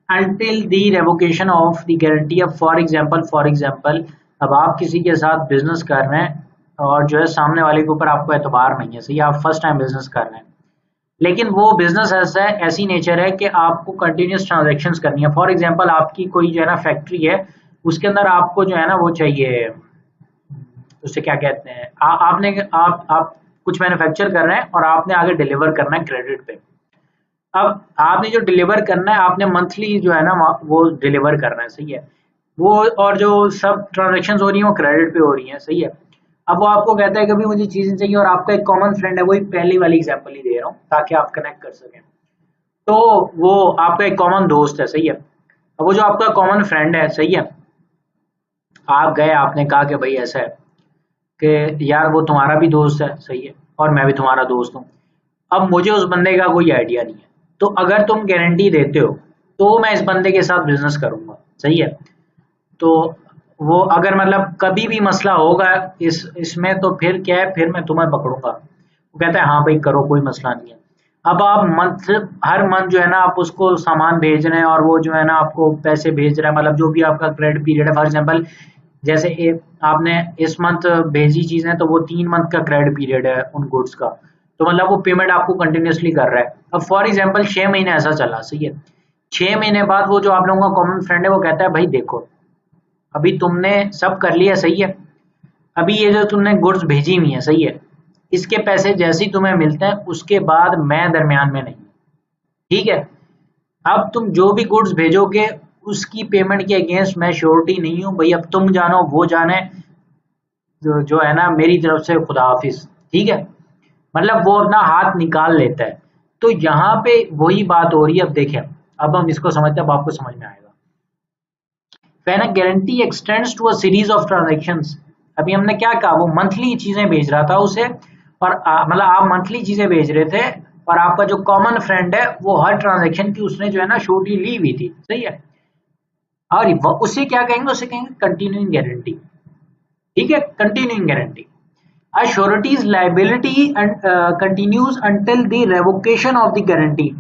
until the revocation of the guarantee. अब for example, अब आप किसी के साथ बिजनेस कर रहे हैं और जो है सामने वाले के ऊपर आपको एतबार नहीं है, सही, आप फर्स्ट टाइम बिजनेस कर रहे हैं, लेकिन वो बिजनेस ऐसा है, ऐसी नेचर है कि आपको कंटिन्यूस ट्रांजेक्शन्स करनी है। फॉर एग्जाम्पल आपकी कोई जो है ना फैक्ट्री है, उसके अंदर आपको जो है ना वो चाहिए, उससे क्या कहते हैं, आप कुछ मैन्युफैक्चर कर रहे हैं और आपने आगे डिलीवर करना है क्रेडिट पे। अब आपने जो डिलीवर करना है, आपने मंथली जो है ना वो डिलीवर करना है, सही है, वो और जो सब ट्रांजेक्शन हो रही है वो क्रेडिट पे हो रही है, सही है। अब वो आपको कहता है कि भाई मुझे चीजें चाहिए और आपका एक कॉमन फ्रेंड है, वही पहली वाली एग्जाम्पल ही दे रहा हूँ ताकि आप कनेक्ट कर सकें। तो वो आपका एक कॉमन दोस्त है, सही है। अब वो जो आपका कॉमन फ्रेंड है, सही है, आप गए, आपने कहा कि भाई ऐसा है कि यार वो तुम्हारा भी दोस्त है, सही है, और मैं भी तुम्हारा दोस्त हूँ। अब मुझे उस बंदे का कोई आइडिया नहीं है, तो अगर तुम गारंटी देते हो तो मैं इस बंदे के साथ बिजनेस करूंगा, सही है। तो वो अगर मतलब कभी भी मसला होगा इसमें तो फिर क्या है, फिर मैं तुम्हें पकड़ूंगा। वो कहता है हाँ भाई करो, कोई मसला नहीं है। अब आप हर मंथ जो है ना आप उसको सामान भेज रहे हैं और वो जो है ना आपको पैसे भेज रहा है, मतलब जो भी आपका क्रेडिट पीरियड है, फॉर एग्जाम्पल जैसे आपने इस मंथ भेजी चीजें तो वो 3 मंथ का क्रेडिट पीरियड है उन गुड्स का, तो मतलब वो पेमेंट आपको कंटिन्यूसली कर रहा है। अब फॉर एग्जाम्पल 6 महीने ऐसा चला, सही है। 6 महीने बाद वो जो आप लोगों का कॉमन फ्रेंड है वो कहता है भाई देखो अभी तुमने सब कर लिया, सही है, अभी ये जो तुमने गुड्स भेजी हुई है, सही है, इसके पैसे जैसे ही तुम्हें मिलते हैं उसके बाद मैं दरमियान में नहीं, ठीक है। अब तुम जो भी गुड्स भेजोगे उसकी पेमेंट के अगेंस्ट मैं श्योरिटी नहीं हूँ भाई, अब तुम जानो वो जाने, जो है ना मेरी तरफ से खुदा हाफिज, ठीक है। मतलब वो अपना हाथ निकाल लेता है। तो यहाँ पे वही बात हो रही है। अब देखें, अब हम इसको समझते हैं, अब आपको समझ में आएगा। When a guarantee extends to a series of transactions, अभी हमने क्या कहा, वो मंथली चीजें भेज रहा था उसे, और मतलब आप मंथली चीजें भेज रहे थे और आपका जो कॉमन फ्रेंड है वो हर ट्रांजैक्शन की उसने जो है ना श्योरिटी ली हुई थी, सही है। और उसे क्या कहेंगे, उसे कहेंगे कंटिन्यूइंग गारंटी, ठीक है, continuing guarantee. A surety's liability and continues until the revocation of the guarantee.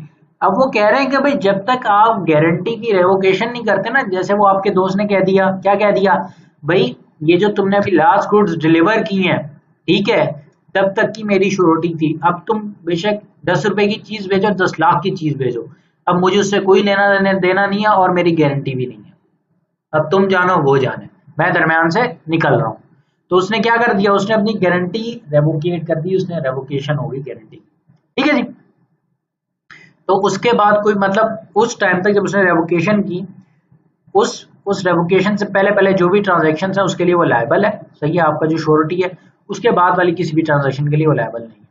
अब वो कह रहे हैं कि भाई जब तक आप गारंटी की रेवोकेशन नहीं करते ना, जैसे वो आपके दोस्त ने कह दिया, क्या कह दिया भाई, ये जो तुमने अभी लास्ट गुड्स डिलीवर की हैं, ठीक है, तब तक की मेरी श्योरिटी थी। अब तुम बेशक 10 रुपए की चीज भेजो, 10 लाख की चीज भेजो, अब मुझे उससे कोई लेना देना नहीं है और मेरी गारंटी भी नहीं है। अब तुम जानो वो जाने, मैं दरम्यान से निकल रहा हूँ। तो उसने क्या कर दिया, उसने अपनी गारंटी रेवोकेट कर दी, उसने रेवोकेशन हो गई गारंटी, ठीक है जी। तो उसके बाद कोई मतलब उस टाइम तक जब उसने रेवोकेशन की, उस रेवोकेशन से पहले पहले जो भी ट्रांजैक्शन है उसके लिए वो लायबल है, सही है, आपका जो श्योरिटी है। उसके बाद वाली किसी भी ट्रांजैक्शन के लिए वो लायबल नहीं है।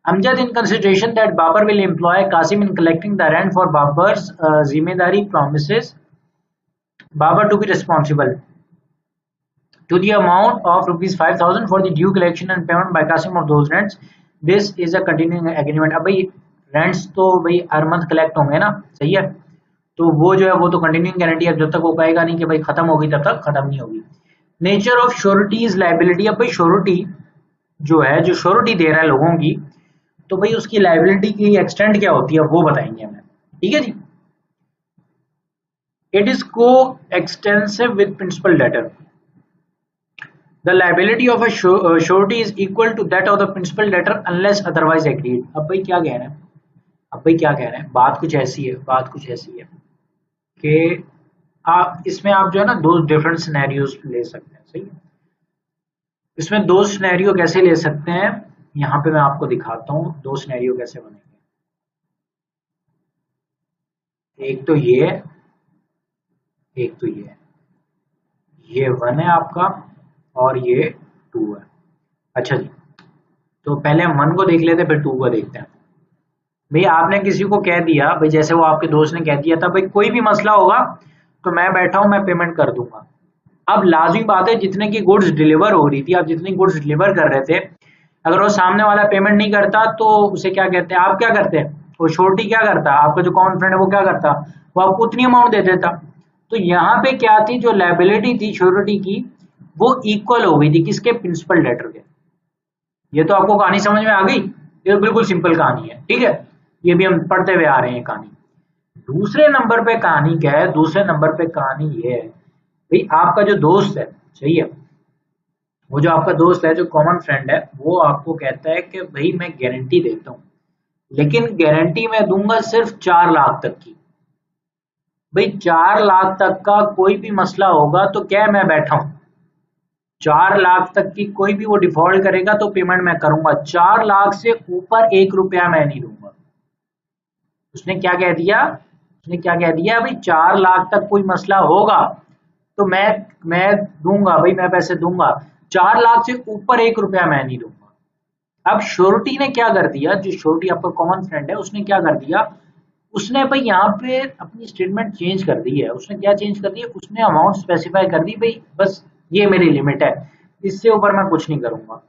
Amjad in consideration that Babar will employ Qasim in collecting the rent for Babar's Zimedari promises Babar to be responsible to the amount of rupees 5,000 for the due collection and payment by Qasim of those rents. This is a continuing agreement. अब भाई rents तो भाई हर month collect होंगे ना, सही है, तो वो जो है वो तो कंटिन्यूइंग गारंटी है, जब तक वो कहेगा नहीं कि भाई खत्म होगी तब तक खत्म नहीं होगी। Nature of surety is liability. अब भाई श्योरिटी जो है, जो श्योरिटी दे रहा है लोगों की, तो भाई उसकी लाइबिलिटी की एक्सटेंड क्या होती है वो बताएंगे हमें, ठीक है जी। It is coextensive with principal debtor. The liability of a surety is equal to that of the principal debtor unless otherwise agreed। अब भाई क्या कह रहे हैं, अब भाई क्या कह रहे हैं, बात कुछ ऐसी है, बात कुछ ऐसी है कि आप इसमें आप जो है ना दो डिफरेंट सिनेरियोज ले सकते हैं, सही है। इसमें दो सिनेरियो कैसे ले सकते हैं, यहाँ पे मैं आपको दिखाता हूँ दो सिनेरियो कैसे बनेंगे। एक तो ये, एक तो ये 1 है आपका और ये 2 है। अच्छा जी, तो पहले हम 1 को देख लेते हैं फिर 2 को देखते हैं। भाई आपने किसी को कह दिया, भाई जैसे वो आपके दोस्त ने कह दिया था, भाई कोई भी मसला होगा तो मैं बैठा हूं, मैं पेमेंट कर दूंगा। अब लाजिमी बात है जितने की गुड्स डिलीवर हो रही थी, आप जितनी गुड्स डिलीवर कर रहे थे, अगर वो सामने वाला पेमेंट नहीं करता तो उसे क्या कहते हैं, आप क्या करते हैं, वो श्योरिटी क्या करता, आपका जो कॉमन फ्रेंड है वो क्या करता, वो आपको उतनी अमाउंट दे देता। तो यहाँ पे क्या थी, जो लाइबिलिटी थी श्योरिटी की वो इक्वल हो गई थी किसके, प्रिंसिपल डेटर के। ये तो आपको कहानी समझ में आ गई, ये तो बिल्कुल सिंपल कहानी है, ठीक है, ये भी हम पढ़ते हुए आ रहे हैं कहानी। दूसरे नंबर पे कहानी क्या है, दूसरे नंबर पे कहानी ये है, भाई आपका जो दोस्त है, सही है, वो जो आपका दोस्त है, जो कॉमन फ्रेंड है, वो आपको कहता है कि भाई मैं गारंटी देता हूँ, लेकिन गारंटी मैं दूंगा सिर्फ 4 लाख तक की। भाई 4 लाख तक का कोई भी मसला होगा तो क्या मैं बैठा हूं, 4 लाख तक की कोई भी वो डिफॉल्ट करेगा तो पेमेंट मैं करूंगा, 4 लाख से ऊपर 1 रुपया मैं नहीं दूंगा। उसने क्या कह दिया, उसने क्या कह दिया, भाई 4 लाख तक कोई मसला होगा तो मैं दूंगा, भाई मैं पैसे दूंगा, 4 लाख से ऊपर 1 रुपया मैं नहीं दूंगा। अब श्योरिटी ने क्या कर दिया, जो श्योरिटी आपका कॉमन फ्रेंड है उसने क्या कर दिया, उसने भाई यहाँ पे अपनी स्टेटमेंट चेंज कर दी है। उसने क्या चेंज कर दी है, उसने अमाउंट स्पेसिफाई कर दी, भाई बस ये मेरी लिमिट है, इससे ऊपर मैं कुछ नहीं करूंगा।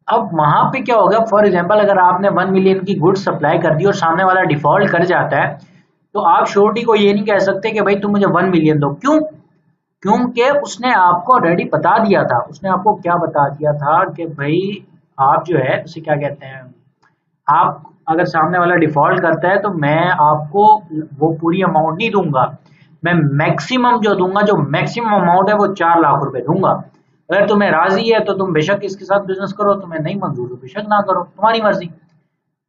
अब वहां पे क्या होगा, फॉर एग्जांपल अगर आपने 1 मिलियन की गुड्स सप्लाई कर दी और सामने वाला डिफॉल्ट कर जाता है, तो आप श्योरिटी को ये नहीं कह सकते कि भाई तुम मुझे 1 मिलियन दो। क्यों, क्योंकि उसने आपको ऑलरेडी बता दिया था, उसने आपको क्या बता दिया था कि भाई आप जो है उसे क्या कहते हैं, आप अगर सामने वाला डिफॉल्ट करता है तो मैं आपको वो पूरी अमाउंट नहीं दूंगा, मैं मैक्सिमम जो दूंगा, जो मैक्सिमम अमाउंट है वो 4 लाख रुपए दूंगा। अगर तुम्हें राजी है तो तुम बेशक इसके साथ बिजनेस करो, तुम्हें नहीं मंजूर तो बेशक ना करो, तुम्हारी मर्जी।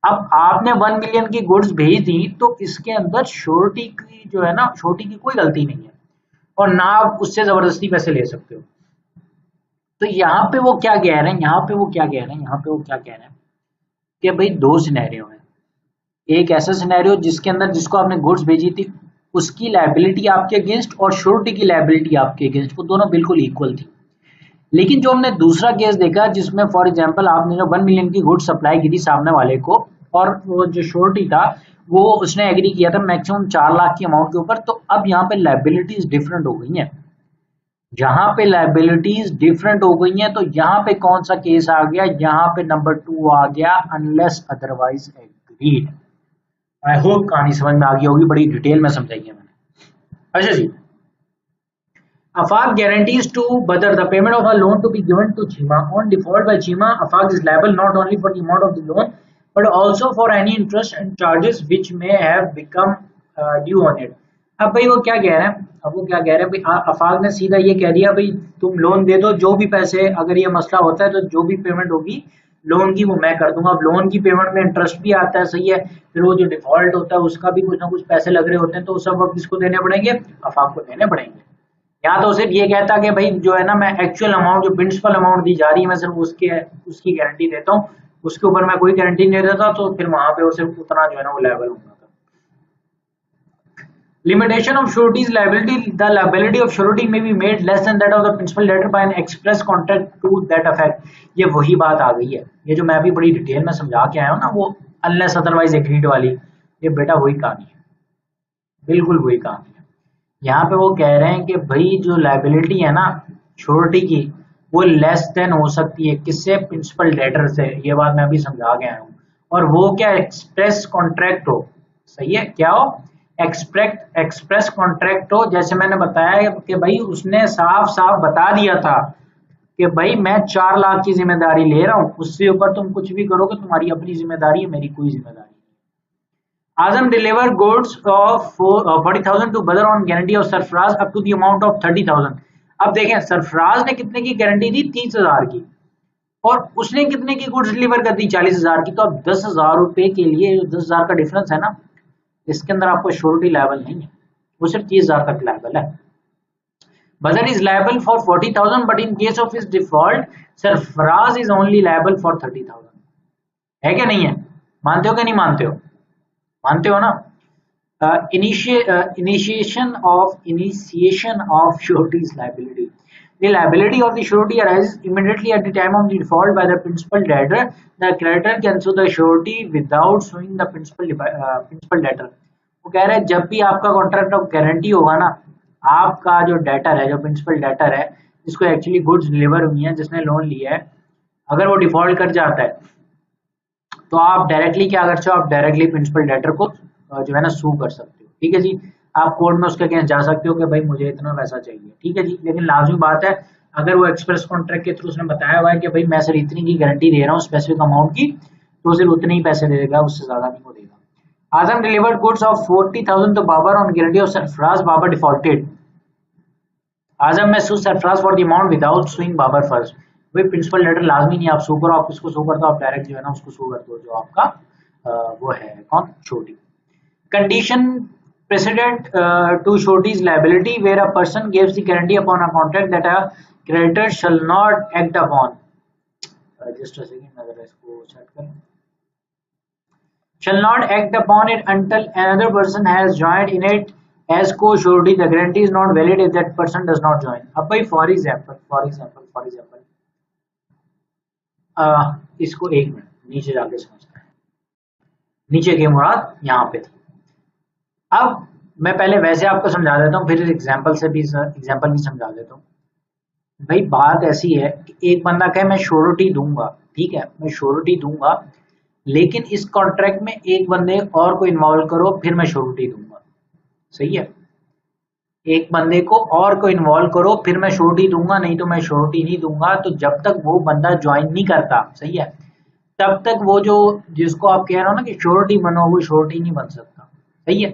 अब आपने 1 मिलियन की गुड्स भेज दी तो इसके अंदर श्योरिटी की जो है ना, श्योरिटी की कोई गलती नहीं है और ना आप उससे जबरदस्ती पैसे ले सकते हो। तो यहाँ पे वो क्या कह रहे हैं, यहाँ पे वो क्या कह रहे हैं, यहाँ पे वो क्या कह रहे हैं कि भाई 2 सिनेरियो है। एक ऐसा सिनेरियो जिसके अंदर जिसको आपने गुड्स भेजी थी उसकी लायबिलिटी आपके अगेंस्ट और श्योरिटी की लायबिलिटी आपके अगेंस्ट, वो दोनों बिल्कुल इक्वल थी। लेकिन जो हमने दूसरा केस देखा जिसमें फॉर एग्जांपल आपने जो 1 मिलियन की गुड्स सप्लाई की थी सामने वाले को और वो जो श्योरिटी था वो उसने एग्री किया था मैक्सिमम 4 लाख की अमाउंट के ऊपर, तो अब यहाँ पे लायबिलिटीज डिफरेंट हो गई हैं। जहां पे लायबिलिटीज डिफरेंट हो गई हैं तो यहाँ पे कौन सा केस आ गया, यहाँ पे नंबर 2 आ गया, unless otherwise agreed. I hope कहानी समझ में आ गई होगी, बड़ी डिटेल में समझाई है मैंने। अच्छा जी, Afaq guarantees to Badr the payment of a loan to be given to Chima. On default by Chima, Afaq is liable not only for the amount of the loan but also for any interest and charges which may have become due on it. अब भाई वो क्या कह रहे हैं, अब वो क्या कह रहे हैं भाई, अफाक ने सीधा ये कह दिया भाई तुम लोन दे दो, जो भी पैसे अगर ये मसला होता है तो जो भी पेमेंट होगी लोन की वो मैं कर दूंगा। अब लोन की पेमेंट में इंटरेस्ट भी आता है, सही है, फिर वो जो डिफॉल्ट होता है उसका भी कुछ ना कुछ पैसे लग रहे होते हैं, तो सब अब किसको देने पड़ेंगे, अफाक को देने पड़ेंगे। यहाँ तो सिर्फ ये कहता कि भाई जो है ना मैं एक्चुअल अमाउंट जो प्रिंसिपल अमाउंट दी जा रही है मैं सिर्फ उसकी गारंटी देता हूँ, उसके ऊपर मैं कोई गारंटी नहीं देता, तो फिर वहां पे वो सिर्फ उतना जो है ना वो लेवल होगा। Limitation of surety's liability. The liability of surety may be made less than that of the principal debtor by an express contract to that effect. ये वही बात आ गई है, ये जो मैं अभी बड़ी डिटेल में समझा के आया हूँ ना, वो अनलेस अदरवाइज एग्रीड वाली, ये बेटा वही कहानी है, बिल्कुल वही कहानी है। यहाँ पे वो कह रहे हैं कि भाई जो लाइबिलिटी है ना श्योरिटी की, वो लेस देन हो सकती है किससे, प्रिंसिपल डेटर से। ये बात मैं अभी समझा के आया हूँ। और वो क्या, एक्सप्रेस कॉन्ट्रैक्ट हो, सही है, क्या हो, एक्सप्रेस कॉन्ट्रैक्ट हो। जैसे मैंने बताया कि भाई उसने साफ साफ बता दिया था कि भाई मैं 4 लाख की जिम्मेदारी ले रहा हूँ, उससे ऊपर तुम कुछ भी करोगे तुम्हारी अपनी जिम्मेदारी है, मेरी कोई जिम्मेदारी। Azam delivered goods of 40,000 to Badr on guarantee of Sarfaraz up to the amount of 30,000। अब देखें सरफराज ने कितने की गारंटी दी, 30,000 की, और उसने कितने की गुड्स डिलीवर कर दी, 40,000 की। तो अब 10,000 रुपए के लिए जो 10,000 का डिफरेंस है ना, इसके अंदर आपको श्योरिटी लायबल नहीं है, वो सिर्फ 30,000 तक लायबल है। Badr is liable for 40,000 but in case of his default Sarfaraz is only liable for 30,000। है क्या नहीं है, मानते हो क्या नहीं मानते हो, मानते हो ना। Initiation of surety's liability. The liability of the surety arises immediately at the time of the default by the principal debtor. The creditor can sue the surety without suing the principal debtor। वो कह रहे हैं जब भी आपका contract of guarantee होगा ना, आपका जो डेटर है, जो प्रिंसिपल डेटर है, जिसको एक्चुअली गुड्स डिलीवर हुई है, जिसने लोन लिया है, अगर वो डिफॉल्ट कर जाता है तो आप डायरेक्टली क्या कर सकते हो, आप डायरेक्टली प्रिंसिपल डेटर को जो है ना सू कर सकते हो। ठीक है जी, आप कोर्ट में उसके अगेंस्ट जा सकते हो कि भाई मुझे इतना पैसा चाहिए। ठीक है जी, लेकिन लाजमी बात है अगर वो एक्सप्रेस कॉन्ट्रैक्ट के थ्रू उसने बताया हुआ है कि भाई मैं सिर्फ इतनी की गारंटी दे रहा हूँ स्पेसिफिक अमाउंट की, तो सिर्फ उतने ही पैसे देगा, उससे ज्यादा नहीं वो देगा। Azam delivered goods of 40,000 to Babar on guarantee of Sarfaraz, Babar defaulted. Azam में sue Sarfaraz for the amount without suing Babar first. वही प्रिंसिपल लेटर लाजमी नहीं, आप सू करो, आप किसको सू करते हो, आप डायरेक्ट जो है ना उसको सू करते हो जो आपका वो है कौन, छोटी। Condition precedent to surety's liability where a person gives the guarantee upon a contract that a creditor shall not act upon। just a second, अगर इसको सेट करें, shall not act upon it until another person has joined in it as co-surety, the guarantee is not valid if that person does not join। अब भाई for example इसको एक minute नीचे जाके समझते हैं, नीचे की मुराद यहाँ पे थी। अब मैं पहले वैसे आपको समझा देता हूँ, फिर एग्जांपल भी समझा देता हूँ। भाई बात ऐसी है कि एक बंदा कहे मैं श्योरिटी दूंगा, ठीक है, मैं श्योरिटी दूंगा, लेकिन इस कॉन्ट्रैक्ट में एक बंदे और को इन्वॉल्व करो फिर मैं श्योरिटी दूंगा। सही है, एक बंदे को और को इन्वॉल्व करो फिर मैं श्योरिटी दूंगा, नहीं तो मैं श्योरिटी नहीं दूंगा। तो जब तक वो बंदा ज्वाइन नहीं करता, सही है, तब तक वो जो जिसको आप कह रहे हो ना कि श्योरिटी बनो, वो श्योरिटी नहीं बन सकता। सही है,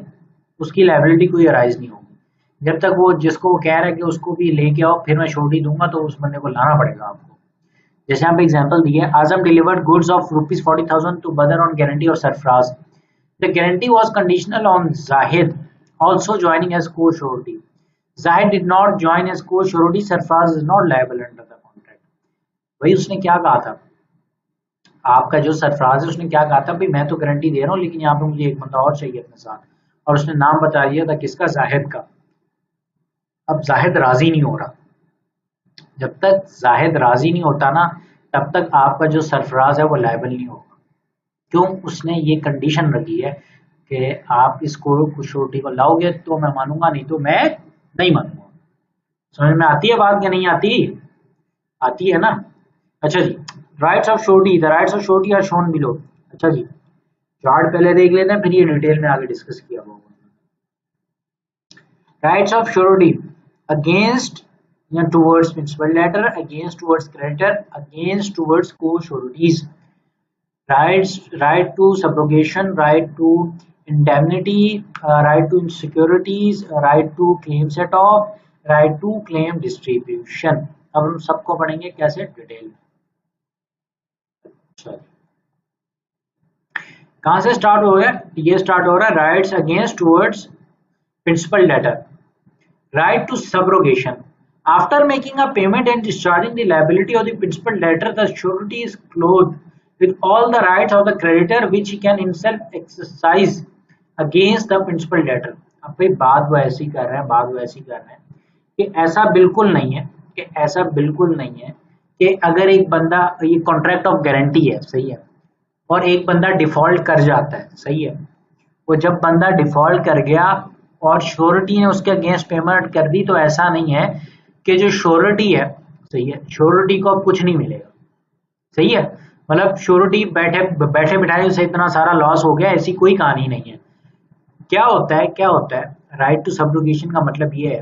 उसकी लायबिलिटी कोई अराइज नहीं होगी जब तक वो जिसको वो कह रहा है कि उसको भी लेके आओ फिर मैं श्योरिटी दूंगा, तो उस बंदे को लाना पड़ेगा आपको। जैसे यहाँ पे एग्जांपल दिए, आजम डिलीवर्ड गुड्स ऑफ ₹40,000 टू बदर ऑन गारंटी और Sarfaraz. The guarantee was conditional on Zahid also joining as co-surety। Zahid did not join as co-surety, Sarfraz is not liable under the contract। वही उसने क्या कहा था, आपका जो सरफराज है उसने क्या कहा था, भाई मैं तो गारंटी दे रहा हूँ लेकिन यहाँ पे मुझे एक बंदा और चाहिए अपने साथ, और उसने नाम बता दिया था किसका, जाहिद का। अब जाहिद राजी नहीं हो रहा, जब तक जाहिद राजी नहीं होता ना तब तक आपका जो सरफराज है वो लायबल नहीं होगा। क्यों, उसने ये कंडीशन रखी है कि आप इसको श्योरिटी को लाओगे तो मैं मानूंगा, नहीं तो मैं नहीं मानूंगा। समझ में आती है बात या नहीं आती, आती है ना। अच्छा जी, rights of surety, the rights of surety are shown below. अच्छा जी, चार्ट पहले देख लेते हैं फिर ये डिटेल में आगे डिस्कस किया होगा। राइट्स ऑफ श्योरिटी अगेंस्ट या towards principal debtor, against towards creditor, against towards co-sureties. right to subrogation, right to indemnity, right to securities, right to claim set off, right to claim distribution। अब हम सबको पढ़ेंगे कैसे, detail में। कहां से start हो गया, ये स्टार्ट हो रहा है rights against towards principal debtor. Right to subrogation, after making a payment and discharging the liability of the principal debtor, the surety is clothed with all the rights of the creditor which he can himself exercise against the principal debtor। अब भाई बात वो ऐसी कर रहे हैं, बात वो ऐसी कर रहे हैं कि ऐसा बिल्कुल नहीं है, कि ऐसा बिल्कुल नहीं है कि अगर एक बंदा, ये कॉन्ट्रैक्ट ऑफ गारंटी है, सही है, और एक बंदा डिफॉल्ट कर जाता है, सही है, वो जब बंदा डिफॉल्ट कर गया और श्योरिटी ने उसके अगेंस्ट पेमेंट कर दी, तो ऐसा नहीं है कि जो श्योरिटी है, सही है, श्योरिटी को अब कुछ नहीं मिलेगा, सही है, मतलब श्योरिटी बैठे बैठे बिठाए उसे इतना सारा लॉस हो गया, ऐसी कोई कहानी नहीं है। क्या होता है, क्या होता है, राइट टू सब्रोगेशन का मतलब ये है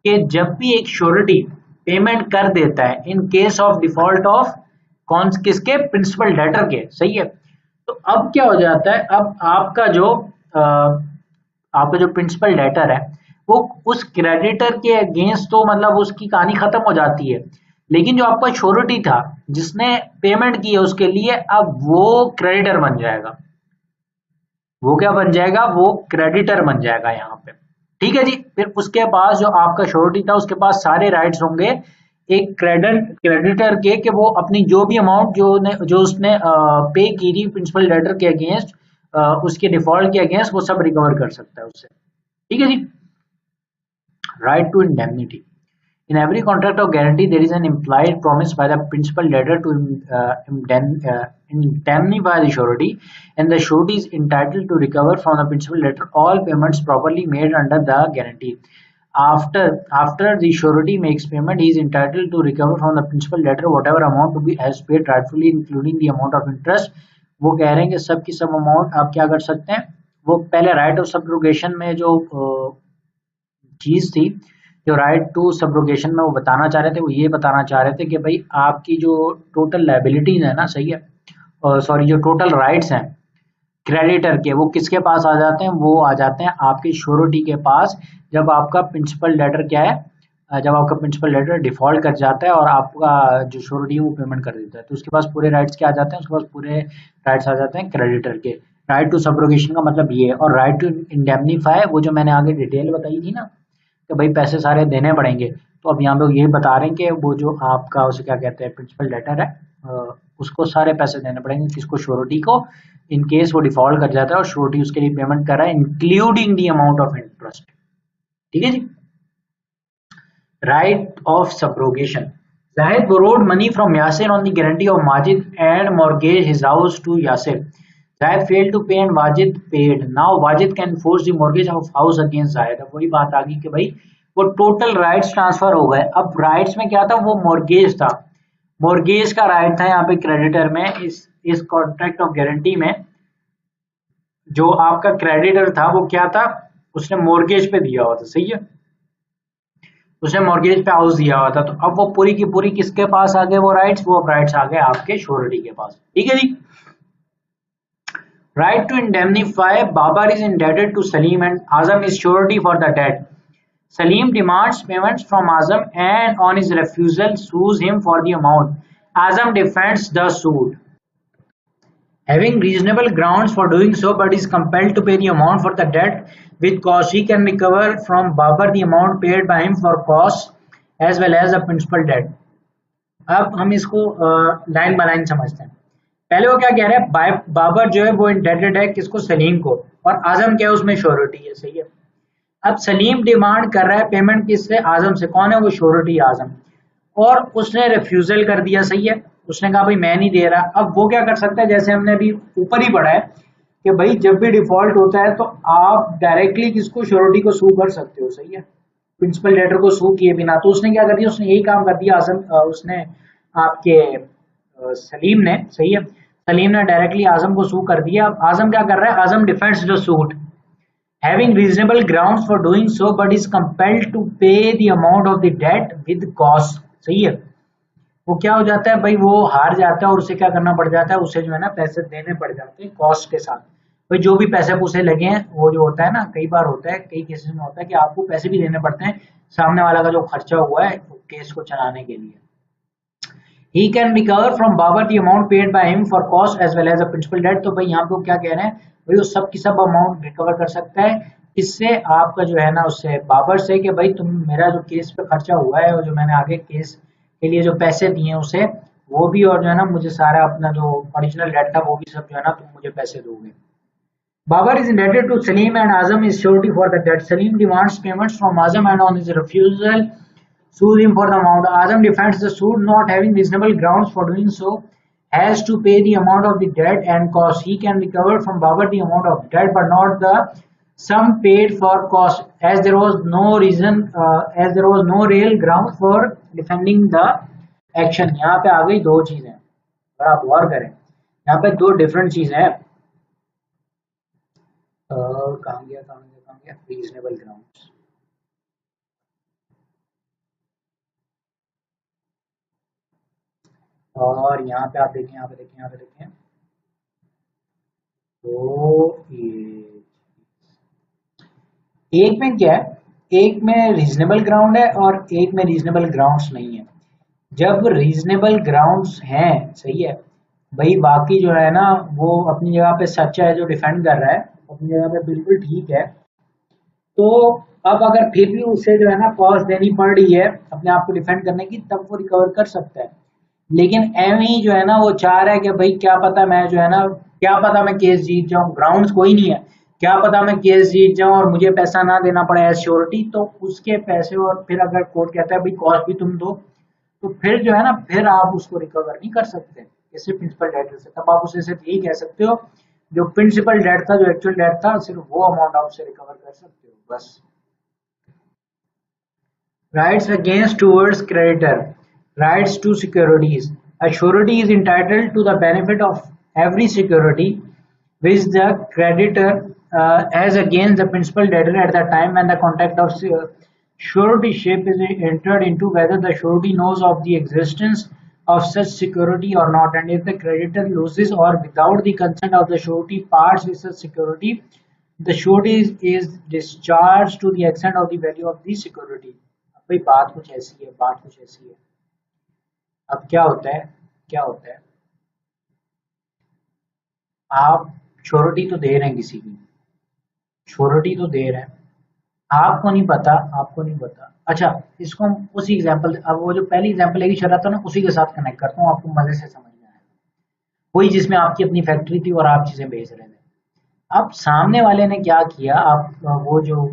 कि जब भी एक श्योरिटी पेमेंट कर देता है इन केस ऑफ डिफॉल्ट ऑफ कौन किसके, प्रिंसिपल डेटर के, सही है, तो अब क्या हो जाता है, अब आपका जो प्रिंसिपल डेटर है वो उस क्रेडिटर के अगेंस्ट, तो मतलब उसकी कहानी खत्म हो जाती है, लेकिन जो आपका श्योरिटी था जिसने पेमेंट की है उसके लिए, अब वो क्रेडिटर बन जाएगा, वो क्या बन जाएगा, वो क्रेडिटर बन जाएगा यहाँ पे, ठीक है जी। फिर उसके पास जो आपका श्योरिटी था उसके पास सारे राइट्स होंगे एक क्रेडिटर के, कि वो अपनी जो भी अमाउंट जो उसने पे की थी प्रिंसिपल डेटर के अगेंस्ट, उसके डिफॉल्ट के अगेंस्ट, वो सब रिकवर कर सकता है उससे, ठीक है जी। Right to indemnity, in every contract of guarantee, there is an implied promise by the principal debtor to indemnify the surety, and the surety is entitled to recover from the principal debtor all payments properly made under the guarantee. After the surety makes payment, he is entitled to recover from the principal debtor whatever amount to be has paid rightfully, including the amount of interest. वो कह रहे हैं कि सब की सब amount आप क्या कर सकते हैं, वो पहले राइट ऑफ सब्रोगेशन में जो चीज थी, जो राइट टू सब्रोगेशन में वो बताना चाह रहे थे, वो ये बताना चाह रहे थे कि भाई आपकी जो टोटल लायबिलिटीज है ना, सही है, और सॉरी जो टोटल राइट्स हैं क्रेडिटर के, वो किसके पास आ जाते हैं, वो आ जाते हैं आपकी श्योरिटी के पास, जब आपका प्रिंसिपल डेटर क्या है, जब आपका प्रिंसिपल डेटर डिफॉल्ट कर जाता है और आपका जो श्योरिटी है वो पेमेंट कर देता है, तो उसके पास पूरे राइट्स क्या आ जाते हैं, उसके पास पूरे राइट्स आ जाते हैं क्रेडिटर के। राइट टू सब्रोगेशन का मतलब ये है, और राइट टू इंडेमनीफाई, वो जो मैंने आगे डिटेल बताई थी ना कि भाई पैसे सारे देने पड़ेंगे, तो अब यहाँ पे ये बता रहे हैं कि वो जो आपका उसे क्या कहते हैं प्रिंसिपल डेटर है, उसको सारे पैसे देने पड़ेंगे, किसको, श्योरिटी को, इन केस वो डिफॉल्ट कर जाता है और श्योरिटी उसके लिए पेमेंट कर रहा है including the amount of interest, ठीक है जी। Right of subrogation, Zahid borrowed money from Yasir on the guarantee of Majid and mortgaged his house to Yasir. Zahid failed to pay and Wajid paid. Now Wajid can force the mortgage of house against Zahid. अब वही बात आ गई कि भाई वो total rights transfer हो गए। अब राइट्स में क्या था, वो मॉर्गेज था, मॉर्गेज का राइट था यहाँ पे क्रेडिटर में, इस कॉन्ट्रैक्ट ऑफ गारंटी में जो आपका क्रेडिटर था वो क्या था, उसने मॉर्गेज पे दिया हुआ था, सही है, उसने मॉर्गेज पे हाउस दिया हुआ था, तो अब वो पूरी की पूरी किसके पास आ गए, वो राइट्स, वो अब राइट्स आ गए आपके श्योरिटी के पास, ठीक है जी। Right to indemnify, Babar is indebted to Salim and Azam is surety for the debt. Salim demands payments from Azam and on his refusal sues him for the amount. Azam defends the suit, having reasonable grounds for doing so, but is compelled to pay the amount for the debt with costs. He can recover from Babar the amount paid by him for costs as well as the principal debt. अब हम इसको line by line समझते हैं। पहले वो क्या कह रहे हैं, बाबर जो है वो इंडेटेड है किसको, सलीम को, और आजम क्या है, उसमें श्योरिटी है, सही है। अब सलीम डिमांड कर रहा है पेमेंट किससे, आजम से, कौन है वो, श्योरिटी आजम, और उसने रिफ्यूजल कर दिया, सही है, उसने कहा भाई मैं नहीं दे रहा। अब वो क्या कर सकता है, जैसे हमने अभी ऊपर ही पढ़ा है कि भाई जब भी डिफॉल्ट होता है तो आप डायरेक्टली किसको, श्योरिटी को सू कर सकते हो, सही है, प्रिंसिपल डेटर को सू किए बिना। तो उसने क्या कर दिया, उसने यही काम कर दिया, आजम उसने आपके सलीम ने, सही है, सलीम ने डायरेक्टली आजम को सू कर दिया। अब आजम क्या कर रहा है, Azam defends the suit having reasonable grounds for doing so but is compelled to pay the amount of the debt with cost, सही है। वो क्या हो जाता है भाई, वो हार जाता है और उसे क्या करना पड़ जाता है, उसे जो है ना पैसे देने पड़ जाते हैं कॉस्ट के साथ। भाई जो भी पैसे उसे लगे हैं, वो जो होता है ना, कई बार होता है, कई केसेस में होता है कि आपको पैसे भी देने पड़ते हैं सामने वाला का जो खर्चा हुआ है केस को चलाने के लिए। He can recover from Babar the amount paid by him for cost as well as the principal debt। तो भाई यहाँ पे क्या कह रहे हैं, भाई वो सब की सब अमाउंट रिकवर कर सकता है, इससे आपका जो है ना, उससे बाबर से, कि भाई तुम मेरा जो केस पे खर्चा हुआ है और जो मैंने आगे केस के लिए जो पैसे दिए उसे, वो भी, और जो है ना मुझे सारा अपना जो ओरिजिनल डेट था वो भी सब जो है ना तुम मुझे पैसे दोगे। Babar is indebted to Salim and Azam is surety for the debt. Salim demands payments from Azam and on his refusal sues him for the amount. Azam defends the suit not having reasonable grounds for doing so, has to pay the amount of the debt and cost. He can recover from Babar the amount of debt but not the sum paid for cost as there was no reason as there was no real ground for defending the action. यहाँ पे आ गई दो चीजें, अगर आप गौर करें यहाँ पे दो डिफरेंट चीजें हैं। कहाँ गया रीजनेबल ग्राउंड्स। और यहाँ पे आप देखें, यहाँ पे देखें तो ये एक में क्या है, एक में रीजनेबल ग्राउंड है और एक में रीजनेबल ग्राउंड्स नहीं है। जब रीजनेबल ग्राउंड्स हैं, सही है भाई, बाकी जो है ना वो अपनी जगह पे सच्चा है, जो डिफेंड कर रहा है अपनी जगह पे बिल्कुल ठीक है, तो अब अगर फिर भी उसे जो है ना कॉस्ट देनी पड़ रही है अपने आप को डिफेंड करने की, तब वो रिकवर कर सकता है। लेकिन एम ही जो है ना वो चाह रहा है कि भाई क्या पता मैं जो है ना, क्या पता मैं केस जीत जाऊं, ग्राउंड्स कोई नहीं है, क्या पता मैं केस जीत जाऊं और मुझे पैसा ना देना पड़े एज श्योरिटी, तो उसके पैसे, और फिर अगर कोर्ट कहता है भाई कॉस्ट भी तुम दो, तो फिर जो है ना फिर आप उसको रिकवर नहीं कर सकते इससे प्रिंसिपल डेट से। तब आप उसे सिर्फ यही कह सकते हो जो प्रिंसिपल डेट था, जो एक्चुअल डेट था, सिर्फ वो अमाउंट आप उसे रिकवर कर सकते हो बस। Rights against towards creditor. Rights to securities. A surety is entitled to the benefit of every security which the creditor has against the principal debtor at the time when the contract of suretyship is entered into, whether the surety knows of the existence of such security or not, and if the creditor loses or without the consent of the surety parts with such security, the surety is discharged to the extent of the value of the security. भाई बात कुछ ऐसी है, बात कुछ ऐसी है। अब क्या होता है, क्या होता है, आप श्योरिटी तो दे रहे हैं किसी की, श्योरिटी तो दे रहे हैं, आपको नहीं पता, आपको नहीं पता। अच्छा, इसको हम उसी एग्जांपल, अब वो जो पहली एग्जांपल लेके चल रहा था ना, उसी के साथ कनेक्ट करता हूँ, आपको मजे से समझ में आएगा। वही जिसमें आपकी अपनी फैक्ट्री थी और आप चीजें बेच रहे थे। अब सामने वाले ने क्या किया, आप वो जो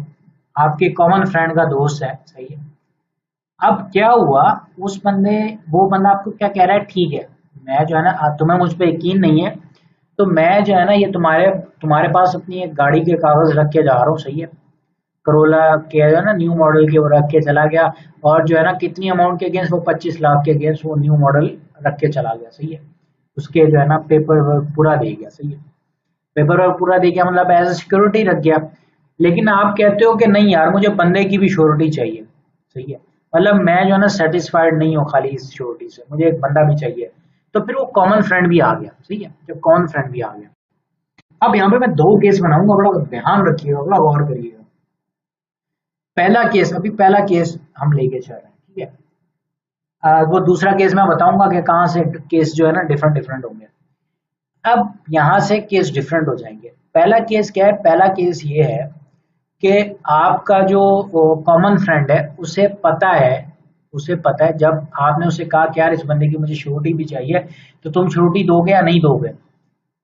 आपके कॉमन फ्रेंड का दोस्त है, सही है, अब क्या हुआ, उस बंदे, वो बंदा आपको क्या कह रहा है, ठीक है मैं जो है ना, तुम्हें मुझ पे यकीन नहीं है, तो मैं जो है ना ये तुम्हारे तुम्हारे पास अपनी एक गाड़ी के कागज रख के जा रहा हूँ, सही है, करोला के जो है ना न्यू मॉडल के वो रख के चला गया, और जो है ना कितनी अमाउंट के अगेंस्ट, वो 25 लाख के अगेंस्ट वो न्यू मॉडल रख के चला गया, सही है, उसके जो है ना पेपर वर्क पूरा दे गया, सही है, पेपर वर्क पूरा दे गया मतलब एज ए सिक्योरिटी रख गया। लेकिन आप कहते हो कि नहीं यार मुझे बंदे की भी श्योरिटी चाहिए, सही है, मतलब मैं जो है ना सेटिस्फाइड नहीं हूँ खाली इस श्योरिटी से, मुझे एक बंदा भी चाहिए, तो फिर वो कॉमन फ्रेंड भी आ गया, सही है, जब कॉमन फ्रेंड भी आ गया। अब यहाँ पे मैं दो केस बनाऊंगा, बड़ा ध्यान रखिएगा, बड़ा गौर करिएगा। पहला केस, अभी पहला केस हम लेके चल रहे हैं, ठीक है, वो दूसरा केस मैं बताऊंगा कि कहाँ से केस जो है ना डिफरेंट डिफरेंट होंगे। अब यहाँ से केस डिफरेंट हो जाएंगे। पहला केस क्या है, पहला केस ये है कि आपका जो कॉमन फ्रेंड है उसे पता है, उसे पता है, जब आपने उसे कहा कि यार इस बंदे की मुझे श्योरिटी भी चाहिए, तो तुम श्योरिटी दोगे या नहीं दोगे।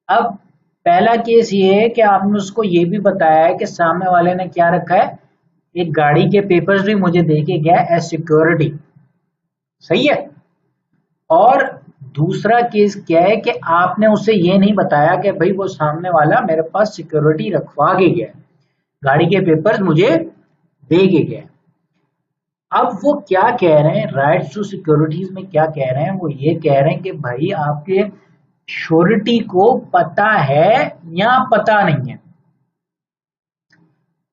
अब पहला केस ये है कि आपने उसको ये भी बताया है कि सामने वाले ने क्या रखा है, एक गाड़ी के पेपर्स भी मुझे दे के गया एज सिक्योरिटी, सही है। और दूसरा केस क्या है कि आपने उसे ये नहीं बताया कि भाई वो सामने वाला मेरे पास सिक्योरिटी रखवा के गया, गाड़ी के पेपर्स मुझे दे के गया। अब वो क्या कह रहे हैं, राइट्स टू सिक्योरिटीज में क्या कह रहे हैं, वो ये कह रहे हैं कि भाई आपके श्योरिटी को पता है या पता नहीं है,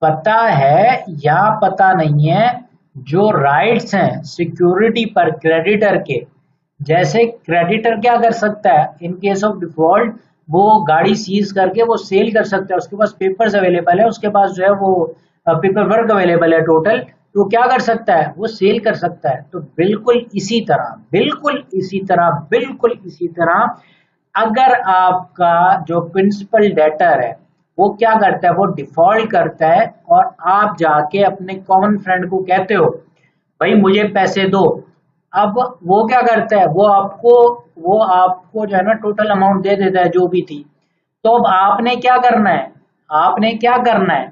पता है या पता नहीं है, जो राइट्स हैं सिक्योरिटी पर क्रेडिटर के, जैसे क्रेडिटर क्या कर सकता है इन केस ऑफ डिफॉल्ट, वो गाड़ी सीज करके वो सेल कर सकता है, उसके पास पेपर्स अवेलेबल है, उसके पास जो है वो पेपर वर्क अवेलेबल है टोटल, तो क्या कर सकता है, वो सेल कर सकता है। तो बिल्कुल इसी तरह, बिल्कुल इसी तरह, बिल्कुल इसी तरह अगर आपका जो प्रिंसिपल डेटर है वो क्या करता है, वो डिफॉल्ट करता है, और आप जाके अपने कॉमन फ्रेंड को कहते हो भाई मुझे पैसे दो, अब वो क्या करता है, वो आपको जो है ना टोटल अमाउंट दे देता है जो भी थी। तो अब आपने क्या करना है, आपने क्या करना है,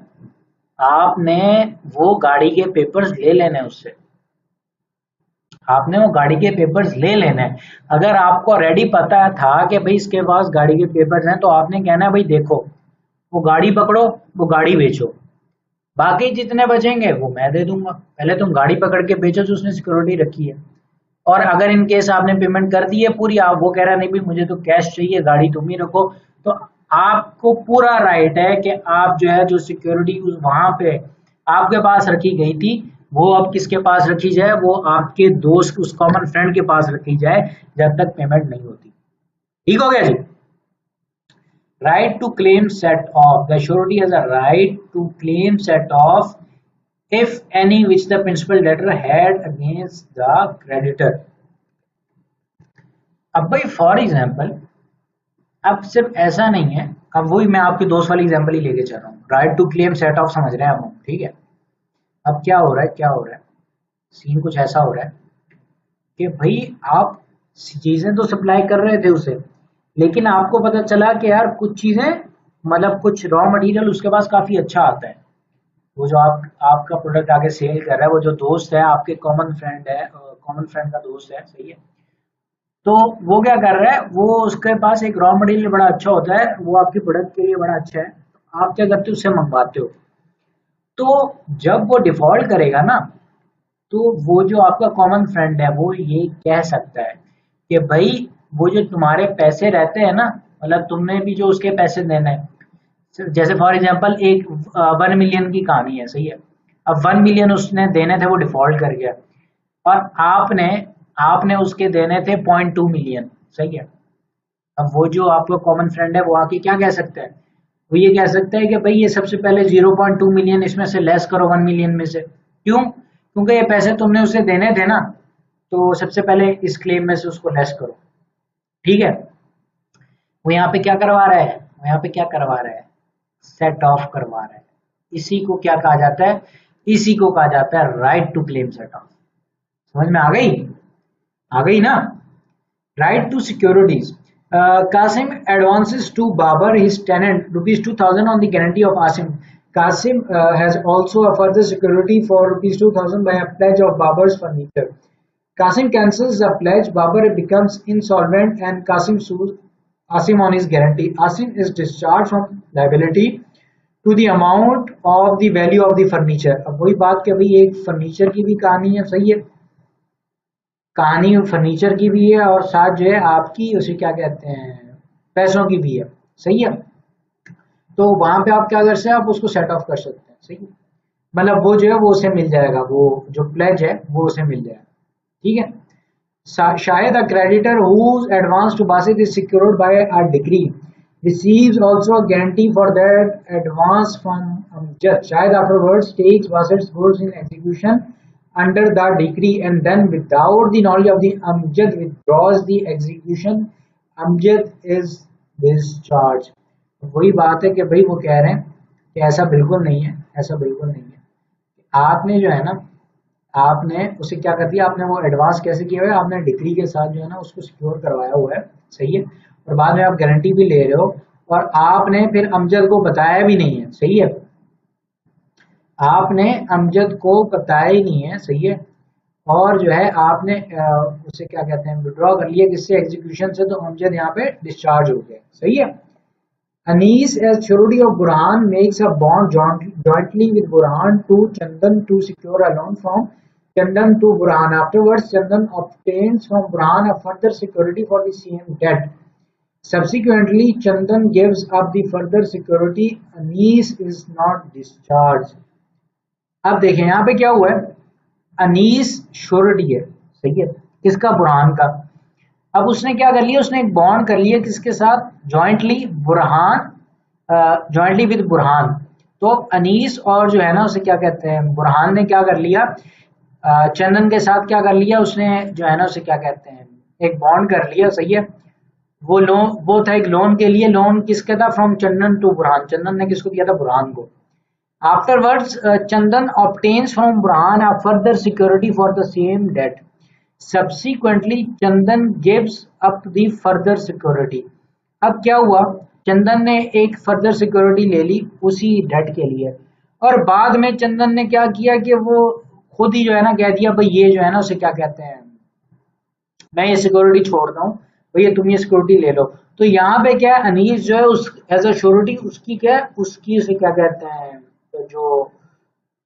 आपने वो गाड़ी के पेपर्स ले लेने उससे, आपने वो गाड़ी के पेपर्स ले लेने हैं। अगर आपको रेडी पता था कि भाई इसके पास गाड़ी के पेपर्स हैं, तो आपने कहना है भाई देखो, वो गाड़ी पकड़ो, वो गाड़ी बेचो, बाकी जितने बचेंगे वो मैं दे दूंगा, पहले तुम गाड़ी पकड़ के बेचो जो उसने सिक्योरिटी रखी है। और अगर इन केस आपने पेमेंट कर दी है पूरी, आप वो कह रहा है नहीं भाई मुझे तो कैश चाहिए, गाड़ी तुम ही रखो, तो आपको पूरा राइट है कि आप जो है जो सिक्योरिटी वहां पे आपके पास रखी गई थी, वो अब किसके पास रखी जाए, वो आपके दोस्त उस कॉमन फ्रेंड के पास रखी जाए जब तक पेमेंट नहीं होती। ठीक हो गया जी। Right to claim set off. The surety has a right to claim set off if any which the principal debtor had against the creditor. अब भाई फॉर एग्जाम्पल, अब सिर्फ ऐसा नहीं है, अब वही मैं आपके दोस्त वाली एग्जाम्पल ही लेके चल रहा हूँ, right to claim set off समझ रहे हैं अब हम, ठीक है। अब क्या हो रहा है, क्या हो रहा है, सीन कुछ ऐसा हो रहा है कि भाई आप चीजें तो सप्लाई कर रहे थे उसे, लेकिन आपको पता चला कि यार कुछ चीजें, मतलब कुछ रॉ मटेरियल उसके पास काफी अच्छा आता है, वो जो आपका प्रोडक्ट आगे सेल कर रहा है, वो जो दोस्त है आपके कॉमन फ्रेंड है, कॉमन फ्रेंड का दोस्त है, सही है। तो वो क्या कर रहा है, वो उसके पास एक रॉ मटेरियल बड़ा अच्छा होता है, वो आपके प्रोडक्ट के लिए बड़ा अच्छा है, आप क्या करते हो, उससे मंगवाते हो। तो जब वो डिफॉल्ट करेगा ना, तो वो जो आपका कॉमन फ्रेंड है वो ये कह सकता है कि भाई वो जो तुम्हारे पैसे रहते हैं ना, मतलब तुमने भी जो उसके पैसे देने हैं, जैसे फॉर एग्जांपल एक 1 मिलियन की कहानी है, सही है। अब 1 मिलियन उसने देने थे, वो डिफॉल्ट कर गया, और आपने आपने उसके देने थे 0.2 मिलियन, सही है। अब वो जो आपका कॉमन फ्रेंड है वो आके क्या कह सकता है, वो ये कह सकता है कि भाई ये सबसे पहले 0.2 मिलियन इसमें से लेस करो 1 मिलियन में से, क्यों, क्योंकि ये पैसे तुमने उसे देने थे ना, तो सबसे पहले इस क्लेम में से उसको लेस करो, ठीक है। वो यहाँ पे क्या करवा रहा है, वो यहाँ पे क्या करवा रहा है, सेट ऑफ करवा रहा है। इसी को क्या कहा जाता है, इसी को कहा जाता है right to claim set off. समझ में आ गई, आ गई ना। Right to securities. Qasim advances to Babar, his tenant, rupees 2000 on the guarantee of Asim. Qasim has also a further security for rupees 2000 by a pledge of Babar's furniture. Qasim cancels the pledge, Babar becomes insolvent, and Qasim sues Asim on his guarantee. Asim is discharged from liability to the amount of the value of the furniture. अब वही बात कि भाई एक furniture की भी कहानी है, सही है, कहानी फर्नीचर की भी है, और साथ जो है आपकी उसे क्या कहते हैं, पैसों की भी है, सही है। तो वहां पे आप क्या कर सकते हैं, आप उसको सेट ऑफ कर सकते हैं, सही है। मतलब वो जो है वो उसे मिल जाएगा, वो जो प्लेज है वो उसे मिल जाएगा, ठीक है। शायद a creditor whose advance to Basit is secured by a decree receives also a guarantee for that advance from Amjad. Shayad afterwards takes Basit's goods in execution under the decree and then without the knowledge of the Amjad withdraws the execution. Amjad is discharged. वही बात है कि भाई वो कह रहे हैं कि ऐसा बिल्कुल नहीं है, ऐसा बिल्कुल नहीं है। आपने जो है ना, आपने उसे क्या कर दिया, आपने वो एडवांस कैसे किया हुआ है, आपने डिग्री के साथ जो है ना उसको सिक्योर करवाया हुआ है, सही है। और बाद में आप गारंटी भी ले रहे हो, और आपने फिर अमजद को बताया भी नहीं है, सही है। आपने अमजद को बताया ही नहीं है, सही है। और जो है आपने उसे क्या कहते हैं, विड्रॉ कर लिया किससे, एग्जीक्यूशन से, तो अमजद यहाँ पे डिस्चार्ज हो गया, सही है। Anis, as surety of Burhan, makes a bond jointly with Burhan to Chandan to secure a loan from Chandan to Burhan. Afterwards, Chandan obtains from Burhan a further security for the same debt. Subsequently, Chandan gives up the further security. Anis is not discharged. अब देखें यहाँ पे क्या हुआ है, Anees surety है, सही है, किसका, बुरहान का। अब उसने क्या कर लिया, उसने एक बॉन्ड कर लिया किसके साथ, jointly Burhan, jointly with Burhan. तो अनीस और जो है ना उसे क्या कहते हैं, बुरहान ने क्या कर लिया, चंदन के साथ क्या कर लिया उसने, जो है ना उसे क्या कहते हैं, एक बॉन्ड कर लिया, सही है। वो लोन, वो था एक लोन के लिए, लोन किसका था, फ्रॉम चंदन टू बुरहान, चंदन ने किसको दिया था, बुरहान को। Afterwards, Chandan obtains from Burhan a further security for the same debt. Subsequently, Chandan gives up the further security. अब क्या हुआ, चंदन ने एक फर्दर सिक्योरिटी ले ली उसी डेट के लिए, और बाद में चंदन ने क्या किया कि वो खुद ही जो है ना कह दिया भाई ये जो है ना उसे क्या कहते हैं, मैं ये सिक्योरिटी छोड़ता हूँ, भैया तुम ये सिक्योरिटी ले लो। तो यहाँ पे क्या है, अनीस जो है उस एज अ श्योरिटी उसकी क्या है, उसकी उसे क्या कहते हैं, तो जो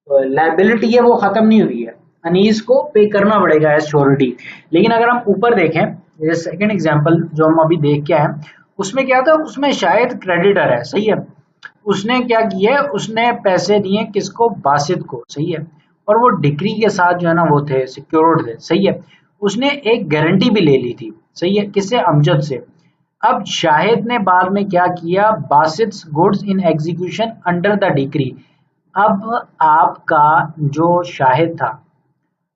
लाइबिलिटी है वो खत्म नहीं हुई है, अनीस को पे करना पड़ेगा एज श्योरिटी। लेकिन अगर हम ऊपर देखें, ये सेकंड एग्जांपल जो हम अभी देख के आए, उसमें क्या था, उसमें शायद क्रेडिटर है, सही है, उसने क्या किया है, उसने पैसे दिए किसको, बासित को, सही है, और वो डिक्री के साथ जो है ना वो थे सिक्योर्ड थे, सही है, उसने एक गारंटी भी ले ली थी, सही है, किससे, अमजद से। अब शाहिद ने बाद में क्या किया, Basit's goods in execution under the decree. अब आपका जो शाहिद था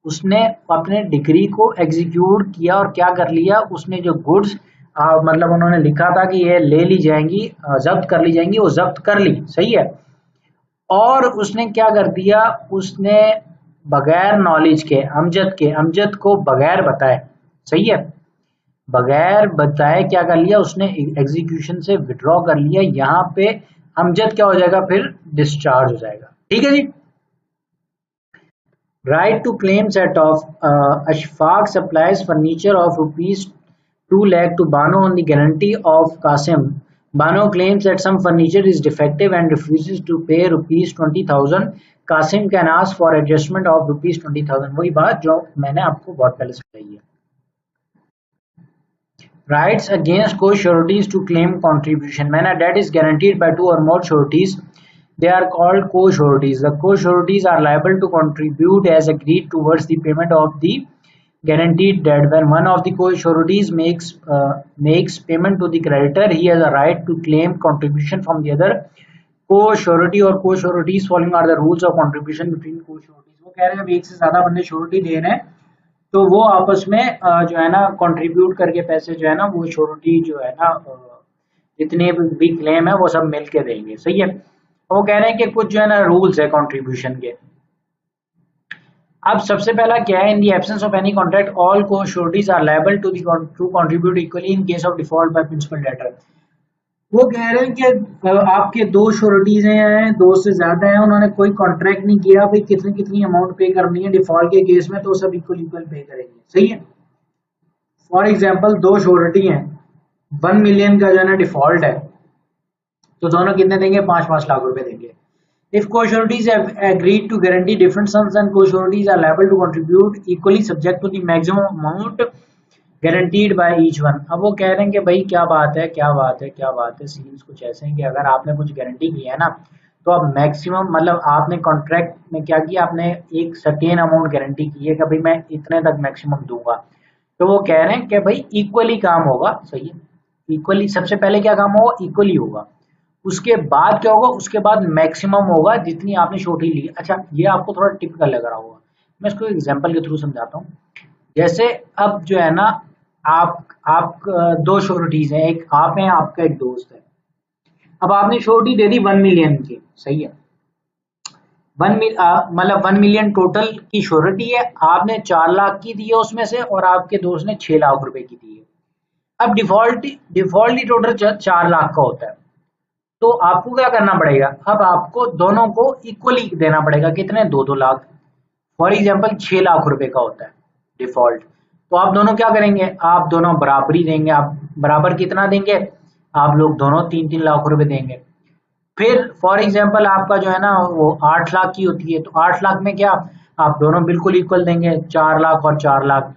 उसने अपने डिक्री को एग्जीक्यूट किया और क्या कर लिया, उसने जो गुड्स मतलब उन्होंने लिखा था कि ये ले ली जाएंगी, जब्त कर ली जाएंगी, वो जब्त कर ली, सही है, और उसने क्या कर दिया, उसने बगैर नॉलेज के अमजद को बगैर बताए, सही है, बगैर बताए क्या कर लिया उसने, एग्जीक्यूशन से विड्रॉ कर लिया। यहाँ पे अमजद क्या हो जाएगा, फिर डिस्चार्ज हो जाएगा, ठीक है जी। Right to claim set of Ashfaq supplies furniture of rupees 2 lakh to Bano on the guarantee of Qasim. Bano claims that some furniture is defective and refuses to pay rupees 20,000. Qasim can ask for adjustment of rupees 20,000. वही बात जो मैंने आपको बहुत पहले समझाई है। Rights against co-sureties to claim contribution. When a debt is guaranteed by two or more sureties, they are called co-sureties. The co-sureties are liable to contribute as agreed towards the payment of the guaranteed debt. When one of the co-sureties makes payment to the creditor, he has a right to claim contribution from the other co-surety or co-sureties. Following are the rules of contribution between co-sureties. वो कह रहे हैं जब एक से ज्यादा बंदे surety दे रहे हैं तो वो आपस में जो है ना कंट्रीब्यूट करके पैसे जो है ना वो श्योरिटी जो है ना जितने भी क्लेम है वो सब मिल के देंगे, सही है। वो कह रहे हैं कि कुछ जो है ना रूल्स है कंट्रीब्यूशन के। अब सबसे पहला क्या है, in the absence of any contract all co-sureties are liable to contribute equally in case of default by principal debtor. वो कह रहे हैं कि आपके दो श्योरिटीज हैं, दो से ज्यादा हैं, उन्होंने कोई कॉन्ट्रैक्ट नहीं किया भाई कितनी कितनी अमाउंट पे करनी है डिफॉल्ट के केस में, तो सब इक्वल इक्वल पे करेंगे, सही है। फॉर एग्जांपल दो श्योरिटी हैं, 1 मिलियन का जो है ना डिफॉल्ट है, तो दोनों कितने देंगे, 5-5 लाख रुपए देंगे। If co-sureties have agreed to guarantee different sums, and co-sureties are liable to contribute equally subject to the maximum amount guaranteed by each one. अब वो कह रहे हैं कि भाई क्या बात है क्या बात है क्या बात है, सीन्स कुछ ऐसे हैं कि अगर आपने कुछ गारंटी की है ना तो अब मैक्सिमम मतलब आपने कॉन्ट्रैक्ट में क्या किया, आपने एक सर्टेन अमाउंट गारंटी की है कि भाई मैं इतने तक मैक्सिमम दूंगा, तो वो कह रहे हैं कि भाई इक्वली काम होगा, सही है, इक्वली सबसे पहले क्या काम होगा, इक्वली होगा, उसके बाद क्या होगा, उसके बाद मैक्सिमम होगा जितनी आपने श्योरिटी ली। अच्छा ये आपको थोड़ा टिपिकल लग रहा होगा, मैं इसको एग्जांपल के थ्रू समझाता हूँ। जैसे अब जो है ना आप दो श्योरिटीज हैं, एक आप हैं आपका एक दोस्त है, अब आपने श्योरिटी दे दी 1 मिलियन की, सही है, मतलब 1 मिलियन टोटल की श्योरिटी है, आपने 4 लाख की दी है उसमें से और आपके दोस्त ने 6 लाख रुपए की दी है। अब डिफॉल्ट टोटल 4 लाख का होता है, तो आपको क्या करना पड़ेगा, अब आपको दोनों को इक्वली देना पड़ेगा, कितने, 2-2 लाख। फॉर एग्जांपल 6 लाख रुपए का होता है डिफॉल्ट, तो आप दोनों क्या करेंगे, आप दोनों बराबरी देंगे, आप बराबर कितना देंगे, आप लोग दोनों 3-3 लाख रुपए देंगे। फिर फॉर एग्जांपल आपका जो है ना वो 8 लाख की होती है, तो 8 लाख में क्या आप दोनों बिल्कुल इक्वल देंगे, 4 लाख और 4 लाख।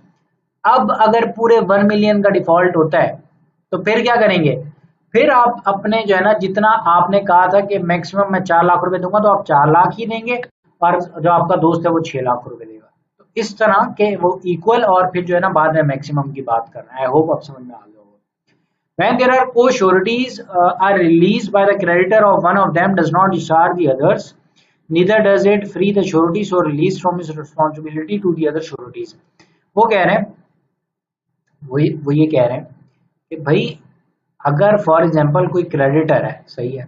अब अगर पूरे 1 मिलियन का डिफॉल्ट होता है तो फिर क्या करेंगे, फिर आप अपने जो है ना जितना आपने कहा था कि मैक्सिमम मैं 4 लाख रुपए दूंगा, तो आप 4 लाख ही देंगे और जो आपका दोस्त है वो 6 लाख रुपए देगा। तो इस तरह के वो इक्वल और फिर जो है ना बाद में मैक्सिमम की बात कर रहे हैं। आई होप आप समझ में आ गया होगा। When there are co-sureties are released by the creditor of one of them does not discharge the others, neither does it free the surety so released from his responsibility to the other sureties. वो कह रहे हैं वो ये कह रहे हैं कि भाई अगर फॉर एग्जांपल कोई क्रेडिटर है, सही है,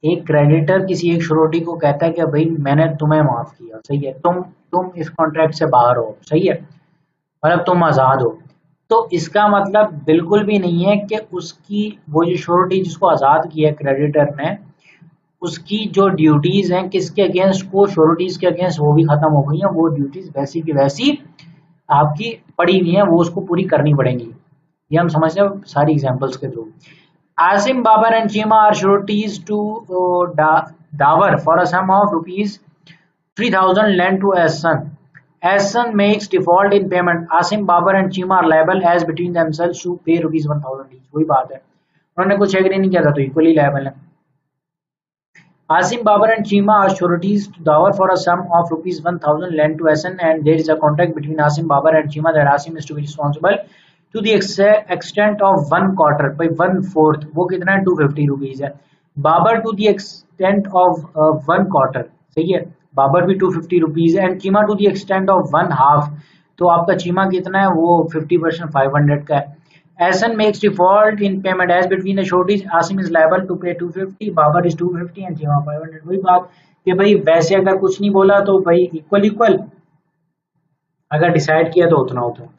एक क्रेडिटर किसी एक श्योरिटी को कहता है कि भाई मैंने तुम्हें माफ किया, सही है, तुम इस कॉन्ट्रैक्ट से बाहर हो, सही है, मतलब तुम आजाद हो। तो इसका मतलब बिल्कुल भी नहीं है कि उसकी वो जो श्योरिटी जिसको आज़ाद किया क्रेडिटर ने, उसकी जो ड्यूटीज हैं किसके अगेंस्ट, को श्योरिटीज के अगेंस्ट, वो भी खत्म हो गई हैं। वो ड्यूटीज वैसी की वैसी आपकी पड़ी हुई हैं, वो उसको पूरी करनी पड़ेंगी। ये हम समझ रहे हैं सारी एग्जांपल्स के through. Asim, Babar and Chima are sureties to Davar for a sum of rupees 3000 lent to Ahsan. Ahsan makes default in payment. Asim, Babar and Chima are liable as between themselves to pay rupees 1000 each. वही बात है, उन्होंने कुछ agree नहीं किया था तो equally liable है। Asim, Babar and Chima are sureties to Davar for a sum of rupees 1000 lent to Ahsan, and there is a contract between Asim, Babar and Chima that Asim is to be responsible to the extent of 1/4 by 1/4, वो कितना है 250 rupees है। Babar to the extent of 1/4, सही है, बाबर भी 250 rupees है। And Cheema to the extent of 1/2, तो आपका चीमा कितना है, वो 50% 500 का है। Ahsan makes default in payment as between the sureties. Asim is liable to pay 250, Babar is 250 and Chima 500। वही बात कि भाई वैसे अगर कुछ नहीं बोला तो भाई इक्वल इक्वल, अगर डिसाइड किया तो उतना होता है।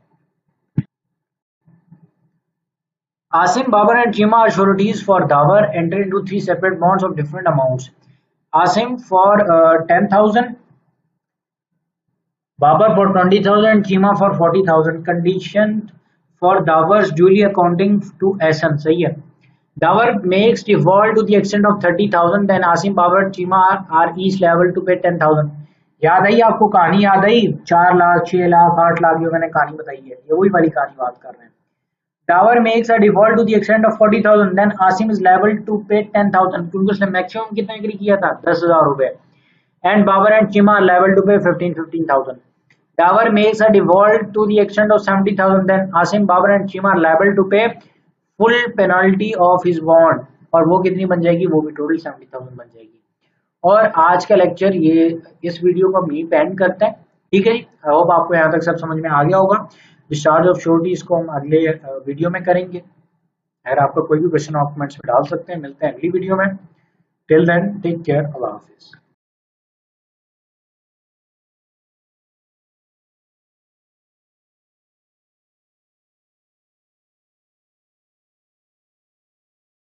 Asim, Babar and Chima are sureties for Davar, enter into 3 separate bonds of different amounts. Asim for 10,000, Babar for 20,000, Chima for 40,000. Condition for Davar's duly accounting to Ahsan, सही है। Davar makes default to the extent of 30,000, then Asim, Babar, Chima are each liable to pay 10,000। याद आई आपको कहानी, याद आई 4 लाख 6 लाख 8 लाख जो मैंने कहानी बताई है, ये वही वाली कहानी बात कर रहे हैं। Tower makes a default to the extent of 40,000, then Asim is liable to pay 10,000, क्योंकि उसने मैक्सिमम कितना एग्री किया था 10,000 रुपए। And Babar and Chima are liable to pay 15,000। Tower makes a default to the extent of 70,000, then Asim, Babar and Chima are liable to pay full penalty of his bond, और वो कितनी बन जाएगी, वो भी टोटल 70,000 बन जाएगी। और आज का लेक्चर ये, इस वीडियो को हम यहीं पे एंड करते हैं, ठीक है जी। आई होप आपको यहाँ तक सब समझ में आ गया होगा। डिस्चार्ज ऑफ श्योरिटी इसको हम अगले वीडियो में करेंगे। अगर आपका कोई भी क्वेश्चन आप कमेंट्स में डाल सकते हैं। मिलते हैं अगली वीडियो में। टिल देन टेक केयर, अल्लाह हाफिज।